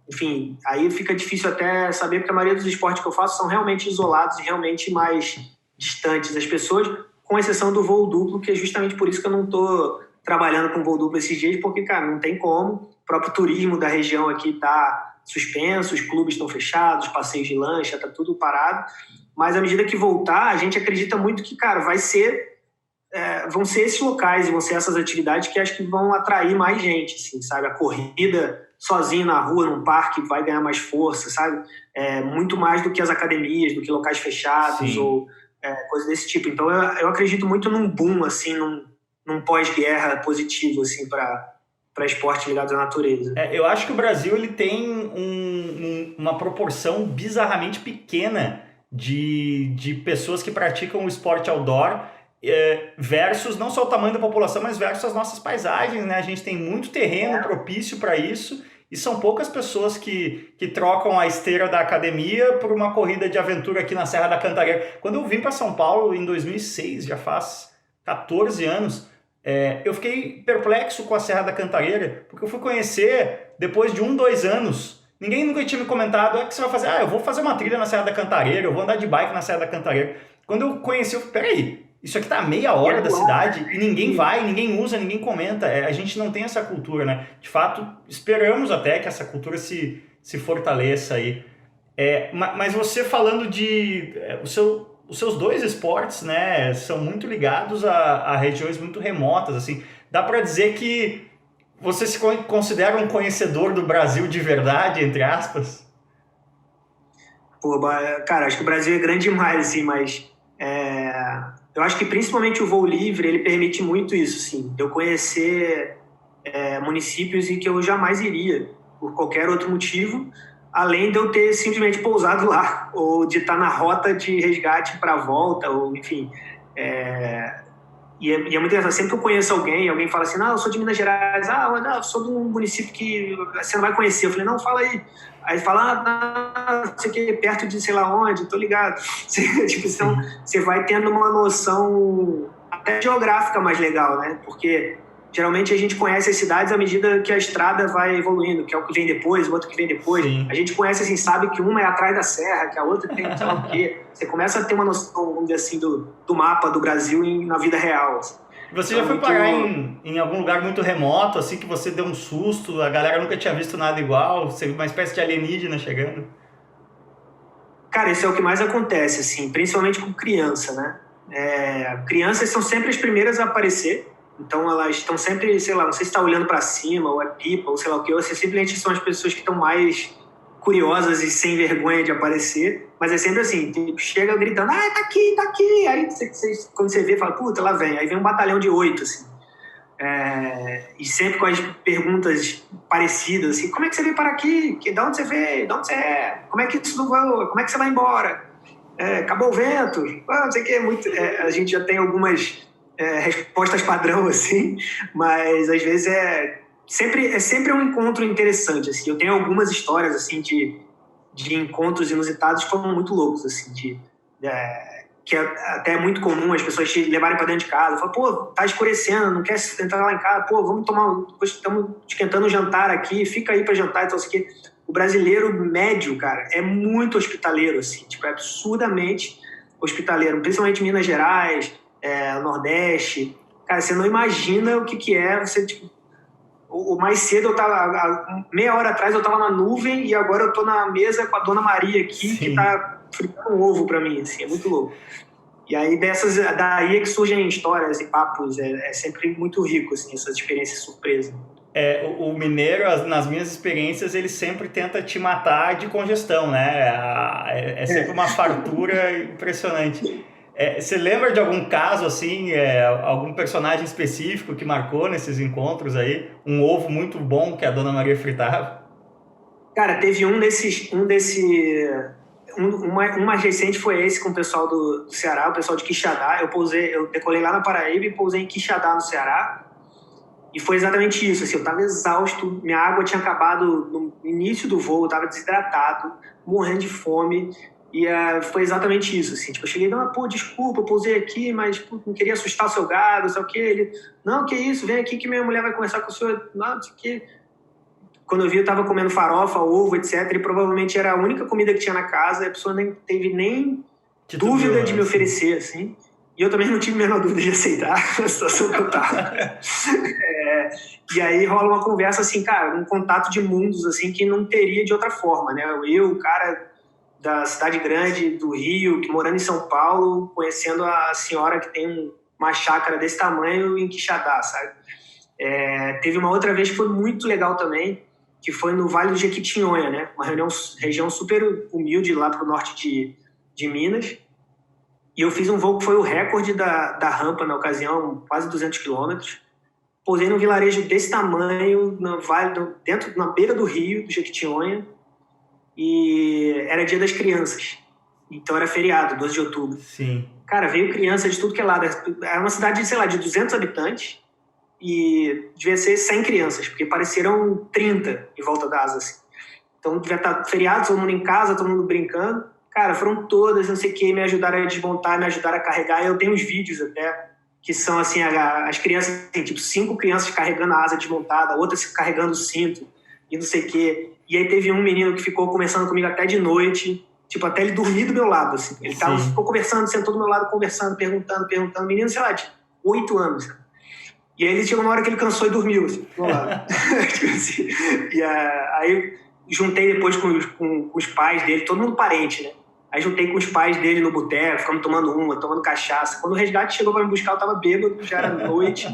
Enfim, aí fica difícil até saber, porque a maioria dos esportes que eu faço são realmente isolados e realmente mais distantes das pessoas, com exceção do voo duplo, que é justamente por isso que eu não estou trabalhando com voo duplo esses dias, porque, cara, não tem como. O próprio turismo da região aqui está suspenso, os clubes estão fechados, passeios de lancha, está tudo parado. Mas à medida que voltar, a gente acredita muito que, cara, vão ser esses locais e vão ser essas atividades que acho que vão atrair mais gente, assim, sabe? A corrida sozinho na rua, num parque, vai ganhar mais força, sabe? Muito mais do que as academias, do que locais fechados. Sim. Ou coisas desse tipo. Então, eu acredito muito num boom, assim, num pós-guerra positivo, assim, para para esportes ligados à natureza. Eu acho que o Brasil ele tem uma proporção bizarramente pequena de pessoas que praticam o esporte outdoor, versus não só o tamanho da população, mas versus as nossas paisagens, né? A gente tem muito terreno propício para isso, e são poucas pessoas que trocam a esteira da academia por uma corrida de aventura aqui na Serra da Cantareira. Quando eu vim para São Paulo em 2006, já faz 14 anos, eu fiquei perplexo com a Serra da Cantareira, porque eu fui conhecer depois de 2 anos. Ninguém nunca tinha me comentado, que você vai fazer? Eu vou fazer uma trilha na Serra da Cantareira, eu vou andar de bike na Serra da Cantareira. Quando eu conheci, eu falei, peraí, isso aqui tá a meia hora da cidade e ninguém vai, ninguém usa, ninguém comenta. A gente não tem essa cultura, né? De fato, esperamos até que essa cultura se fortaleça aí. Mas você falando os seus 2 esportes, né, são muito ligados a regiões muito remotas, assim. Dá para dizer que você se considera um conhecedor do Brasil de verdade, entre aspas? Pô, cara, acho que o Brasil é grande demais, assim, mas eu acho que principalmente o voo livre, ele permite muito isso, assim, de eu conhecer municípios em que eu jamais iria, por qualquer outro motivo, além de eu ter simplesmente pousado lá, ou de estar na rota de resgate para a volta, ou enfim. E é muito engraçado, sempre que eu conheço alguém fala assim, não, eu sou de Minas Gerais, não, eu sou de um município que você não vai conhecer. Eu falei, não, fala aí. Aí fala, não sei o que, perto de sei lá onde, tô ligado. Tipo, então, você vai tendo uma noção até geográfica mais legal, né? Porque geralmente a gente conhece as cidades à medida que a estrada vai evoluindo, que é o que vem depois, o outro que vem depois. Sim. A gente conhece, assim, sabe que uma é atrás da serra, que a outra tem sei lá o quê. Você começa a ter uma noção, vamos dizer assim, do mapa do Brasil na vida real. Assim. Você já foi parar em algum lugar muito remoto, assim, que você deu um susto, a galera nunca tinha visto nada igual, você viu uma espécie de alienígena chegando? Cara, isso é o que mais acontece, assim, principalmente com criança, né? Crianças são sempre as primeiras a aparecer, então elas estão sempre, sei lá, não sei se está olhando para cima, ou é pipa, ou sei lá o que, ou se simplesmente são as pessoas que estão mais curiosas e sem vergonha de aparecer, mas é sempre assim, tipo, chega gritando, tá aqui, aí quando você vê, fala, puta, lá vem, aí vem um batalhão de 8, assim, e sempre com as perguntas parecidas, assim, como é que você veio para aqui? De onde você veio? De onde você é? Como é que isso não vai? Como é que você vai embora? Acabou o vento? Não sei o que, a gente já tem algumas respostas padrão, assim, mas às vezes é sempre um encontro interessante, assim. Eu tenho algumas histórias, assim, de encontros inusitados que foram muito loucos, assim, que até é muito comum as pessoas te levarem para dentro de casa. Falam, pô, tá escurecendo, não quer entrar lá em casa? Pô, vamos estamos esquentando um jantar aqui, fica aí para jantar, então, assim, o brasileiro médio, cara, é muito hospitaleiro, assim, tipo, é absurdamente hospitaleiro, principalmente em Minas Gerais, Nordeste. Cara, você não imagina o que é você, tipo, o mais cedo eu tava, meia hora atrás eu tava na nuvem e agora eu tô na mesa com a Dona Maria aqui. Sim. Que tá fritando um ovo pra mim, assim, é muito louco. E aí daí é que surgem histórias e papos, é sempre muito rico, assim, essas experiências surpresa. O mineiro, nas minhas experiências, ele sempre tenta te matar de congestão, né? É sempre uma fartura impressionante. Você lembra de algum caso, assim, algum personagem específico que marcou nesses encontros aí? Um ovo muito bom que a Dona Maria fritava? Cara, teve um mais recente foi esse com o pessoal do Ceará, o pessoal de Quixadá. Eu decolei lá na Paraíba e pousei em Quixadá, no Ceará. E foi exatamente isso, assim, eu estava exausto, minha água tinha acabado no início do voo, eu estava desidratado, morrendo de fome. E foi exatamente isso, assim, tipo, eu cheguei, não, pô, desculpa, eu pousei aqui, mas pô, não queria assustar o seu gado, sabe o quê? Ele, não, que isso, vem aqui que minha mulher vai conversar com o senhor, não sei o quê. Quando eu vi, eu tava comendo farofa, ovo, etc, e provavelmente era a única comida que tinha na casa, a pessoa nem teve nem dúvida de me oferecer, assim, e eu também não tive a menor dúvida de aceitar a situação que eu tava. E aí rola uma conversa, assim, cara, um contato de mundos, assim, que não teria de outra forma, né? O cara da cidade grande do Rio, que morando em São Paulo, conhecendo a senhora que tem uma chácara desse tamanho em Quixadá, sabe? Teve uma outra vez que foi muito legal também, que foi no Vale do Jequitinhonha, né? Uma região super humilde lá pro norte de Minas. E eu fiz um voo que foi o recorde da rampa na ocasião, quase 200 quilômetros. pousei num vilarejo desse tamanho, no vale, dentro, na beira do rio, do Jequitinhonha, e era Dia das Crianças. Então era feriado, 12 de outubro. Sim. Cara, veio criança de tudo que é lado. Era uma cidade, sei lá, de 200 habitantes e devia ser 100 crianças, porque pareceram 30 em volta da asa, assim. Então devia estar feriado, todo mundo em casa, todo mundo brincando. Cara, foram todas, não sei o que, me ajudaram a desmontar, me ajudaram a carregar. Eu tenho uns vídeos até, que são assim, as crianças, assim, tipo, 5 crianças carregando a asa desmontada, outras carregando o cinto e não sei o que. E aí teve um menino que ficou conversando comigo até de noite, tipo, até ele dormir do meu lado, assim. Ele ficou conversando, sentou do meu lado, conversando, perguntando. Menino, sei lá, de 8 anos. E aí ele chegou uma hora que ele cansou e dormiu, assim, do meu lado. Tipo assim. E aí juntei depois com os pais dele, todo mundo parente, né? Aí juntei com os pais dele no boteco, ficamos tomando cachaça. Quando o resgate chegou para me buscar, eu tava bêbado, já era noite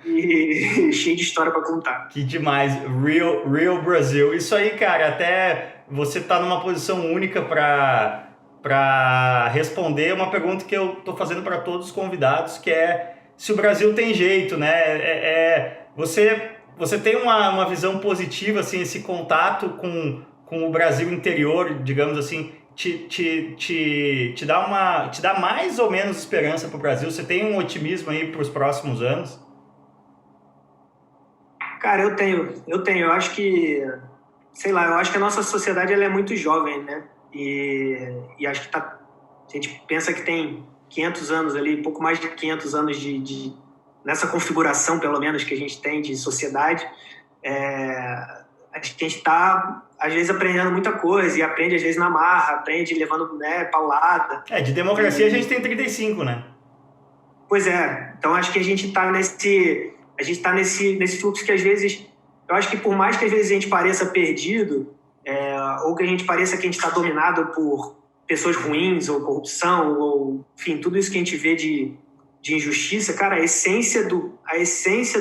e cheio de história para contar. Que demais, Real Brasil. Isso aí, cara, até você tá numa posição única para responder uma pergunta que eu tô fazendo para todos os convidados, que é se o Brasil tem jeito, né? Você tem uma visão positiva, assim, esse contato com o Brasil interior, digamos assim, te dá mais ou menos esperança para o Brasil? Você tem um otimismo aí para os próximos anos? Cara, eu tenho. Eu acho que, sei lá, eu acho que a nossa sociedade ela é muito jovem, né? E acho que a gente pensa que tem 500 anos ali, pouco mais de 500 anos nessa configuração, pelo menos, que a gente tem de sociedade. Acho que a gente está, às vezes, aprendendo muita coisa, e aprende, às vezes, na marra, aprende levando, né, paulada. De democracia a gente tem 35, né? Pois é. Então, acho que a gente está nesse fluxo que, às vezes, eu acho que por mais que, às vezes, a gente pareça perdido, ou que a gente pareça que a gente está dominado por pessoas ruins, ou corrupção, ou, enfim, tudo isso que a gente vê de injustiça, cara, a essência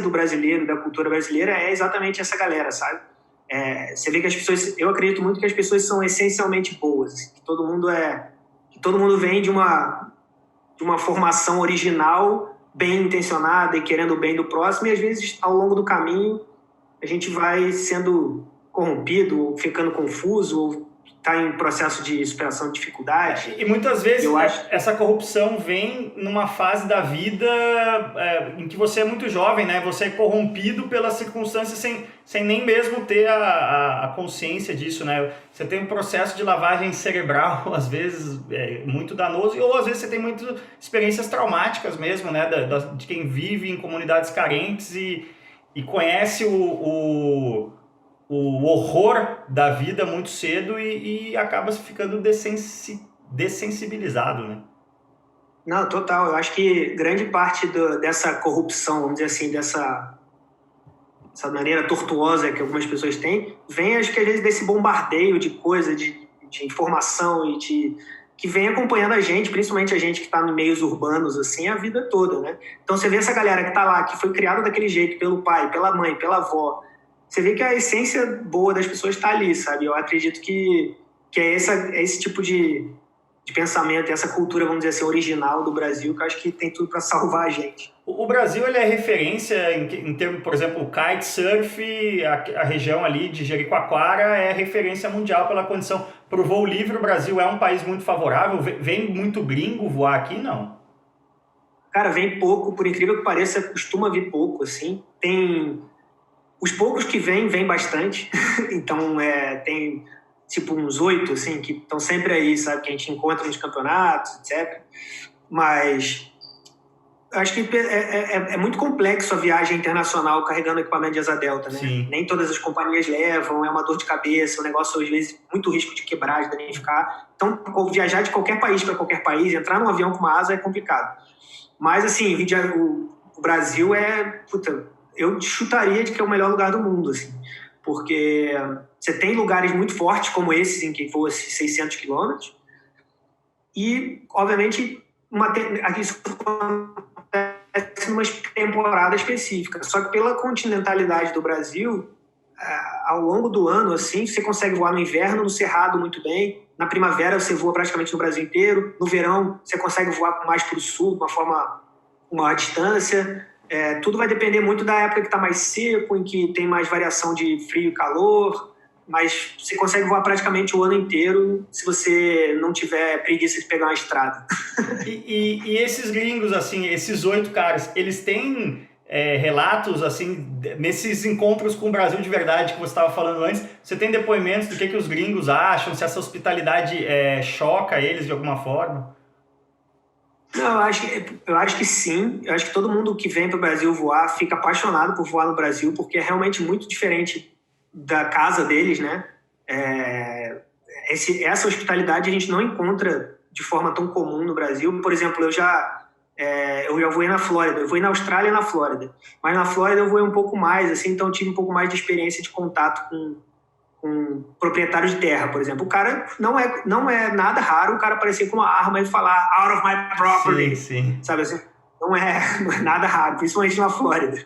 do brasileiro, da cultura brasileira é exatamente essa galera, sabe? Você vê que as pessoas, eu acredito muito que as pessoas são essencialmente boas, que todo mundo vem de uma formação original, bem intencionada e querendo o bem do próximo, e às vezes ao longo do caminho a gente vai sendo corrompido, ou ficando confuso, ou está em processo de superação de dificuldade. E muitas vezes essa corrupção vem numa fase da vida em que você é muito jovem, né? Você é corrompido pelas circunstâncias sem nem mesmo ter a consciência disso, né? Você tem um processo de lavagem cerebral, às vezes, muito danoso, ou às vezes você tem muitas experiências traumáticas mesmo, né? De quem vive em comunidades carentes e conhece o horror da vida muito cedo e acaba ficando dessensibilizado, né? Não, total. Eu acho que grande parte dessa corrupção, vamos dizer assim, dessa maneira tortuosa que algumas pessoas têm, vem, acho que às vezes, desse bombardeio de coisa, de informação e que vem acompanhando a gente, principalmente a gente que está em meios urbanos, assim, a vida toda, né? Então você vê essa galera que está lá, que foi criada daquele jeito pelo pai, pela mãe, pela avó, você vê que a essência boa das pessoas está ali, sabe? Eu acredito que é esse tipo de pensamento, essa cultura, vamos dizer assim, original do Brasil, que eu acho que tem tudo para salvar a gente. O Brasil, ele é referência em termos, por exemplo, o kitesurf, a região ali de Jericoacoara é referência mundial pela condição. Para o voo livre, o Brasil é um país muito favorável. Vem muito gringo voar aqui, não? Cara, vem pouco, por incrível que pareça, costuma vir pouco, assim. Tem... Os poucos que vêm bastante. Então, tem tipo uns 8, assim, que estão sempre aí, sabe? Que a gente encontra nos campeonatos, etc. Mas acho que é muito complexo a viagem internacional carregando equipamento de asa delta, né? Sim. Nem todas as companhias levam, é uma dor de cabeça, um negócio, às vezes, muito risco de quebrar, de danificar. Então, viajar de qualquer país para qualquer país, entrar num avião com uma asa é complicado. Mas, assim, o Brasil eu chutaria de que é o melhor lugar do mundo, assim, porque você tem lugares muito fortes como esses, em que voa 600 quilômetros, e, obviamente, isso acontece numa temporada específica. Só que pela continentalidade do Brasil, ao longo do ano, assim, você consegue voar no inverno, no Cerrado, muito bem. Na primavera, você voa praticamente no Brasil inteiro. No verão, você consegue voar mais para o sul, de uma forma, uma distância. Tudo vai depender muito da época que está mais seco, em que tem mais variação de frio e calor, mas você consegue voar praticamente o ano inteiro se você não tiver preguiça de pegar uma estrada. E esses gringos, assim, esses 8 caras, eles têm relatos, assim, nesses encontros com o Brasil de verdade que você estava falando antes, você tem depoimentos do que os gringos acham, se essa hospitalidade choca eles de alguma forma? Não, eu acho que sim. Eu acho que todo mundo que vem para o Brasil voar fica apaixonado por voar no Brasil, porque é realmente muito diferente da casa deles, né? Essa hospitalidade a gente não encontra de forma tão comum no Brasil. Por exemplo, eu já voei na Flórida, eu voei na Austrália e na Flórida. Mas na Flórida eu voei um pouco mais, assim, então eu tive um pouco mais de experiência de contato com proprietário de terra, por exemplo. O cara não é nada raro o cara aparecer com uma arma e falar out of my property. Sim. Sabe assim? Não é nada raro, principalmente na Flórida.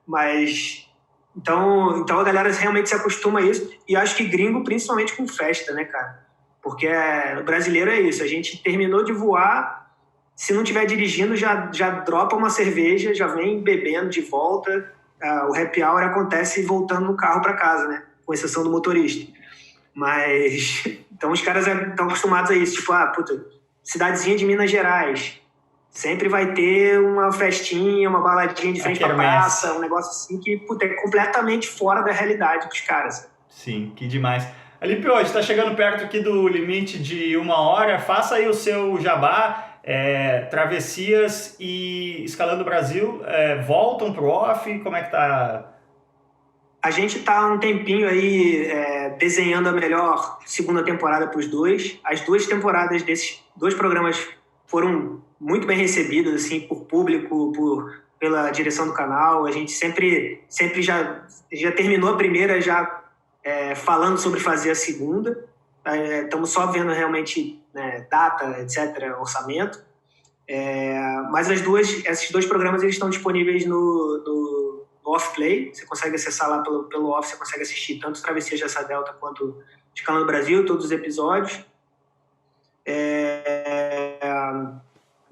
Mas então a galera realmente se acostuma a isso, e acho que gringo principalmente com festa, né, cara? Porque o brasileiro é isso, a gente terminou de voar, se não estiver dirigindo, já dropa uma cerveja, já vem bebendo de volta. O happy hour acontece voltando no carro para casa, né? Com exceção do motorista. Mas então os caras estão acostumados a isso, tipo, cidadezinha de Minas Gerais, sempre vai ter uma festinha, uma baladinha de frente pra praça, um negócio assim que é completamente fora da realidade dos caras. Sim, que demais. Alípio, hoje está chegando perto aqui do limite de 1 hora, faça aí o seu jabá. Travessias e Escalando Brasil voltam pro off? Como é que tá? A gente tá há um tempinho aí desenhando a melhor segunda temporada para os dois. As 2 temporadas desses 2 programas foram muito bem recebidas assim, por público, pela direção do canal. A gente sempre já terminou a primeira já falando sobre fazer a segunda. Estamos só vendo realmente, né, data, etc., orçamento. Mas esses 2 programas eles estão disponíveis no Off-Play. Você consegue acessar lá pelo Off, você consegue assistir tanto Travessias de Asa Delta quanto Escalando Brasil, todos os episódios.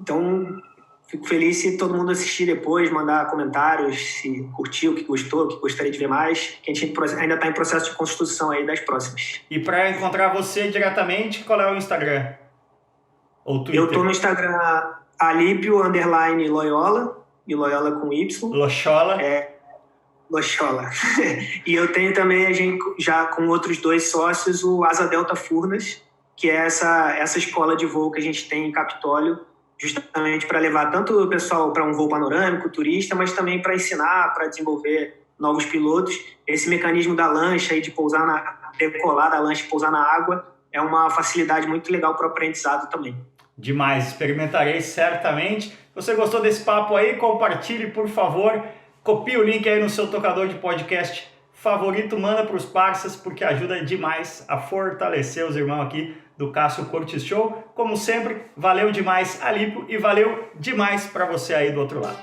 Então, fico feliz se todo mundo assistir depois, mandar comentários, se curtiu, o que gostou, o que gostaria de ver mais, que a gente ainda está em processo de construção aí das próximas. E para encontrar você diretamente, qual é o Instagram? Ou Twitter? Eu estou no Instagram Alípio_Loyola, e Loyola com Y. Lochola. Lochola. E eu tenho também, a gente já com outros 2 sócios, o Asa Delta Furnas, que é essa escola de voo que a gente tem em Capitólio, justamente para levar tanto o pessoal para um voo panorâmico, turista, mas também para ensinar, para desenvolver novos pilotos. Esse mecanismo da lancha, de decolar da lancha e pousar na água, é uma facilidade muito legal para o aprendizado também. Demais, experimentarei certamente. Se você gostou desse papo aí, compartilhe, por favor. Copie o link aí no seu tocador de podcast favorito, manda para os parceiros, porque ajuda demais a fortalecer os irmãos aqui do Cássio Cortes Show. Como sempre, valeu demais, Alípio, e valeu demais para você aí do outro lado.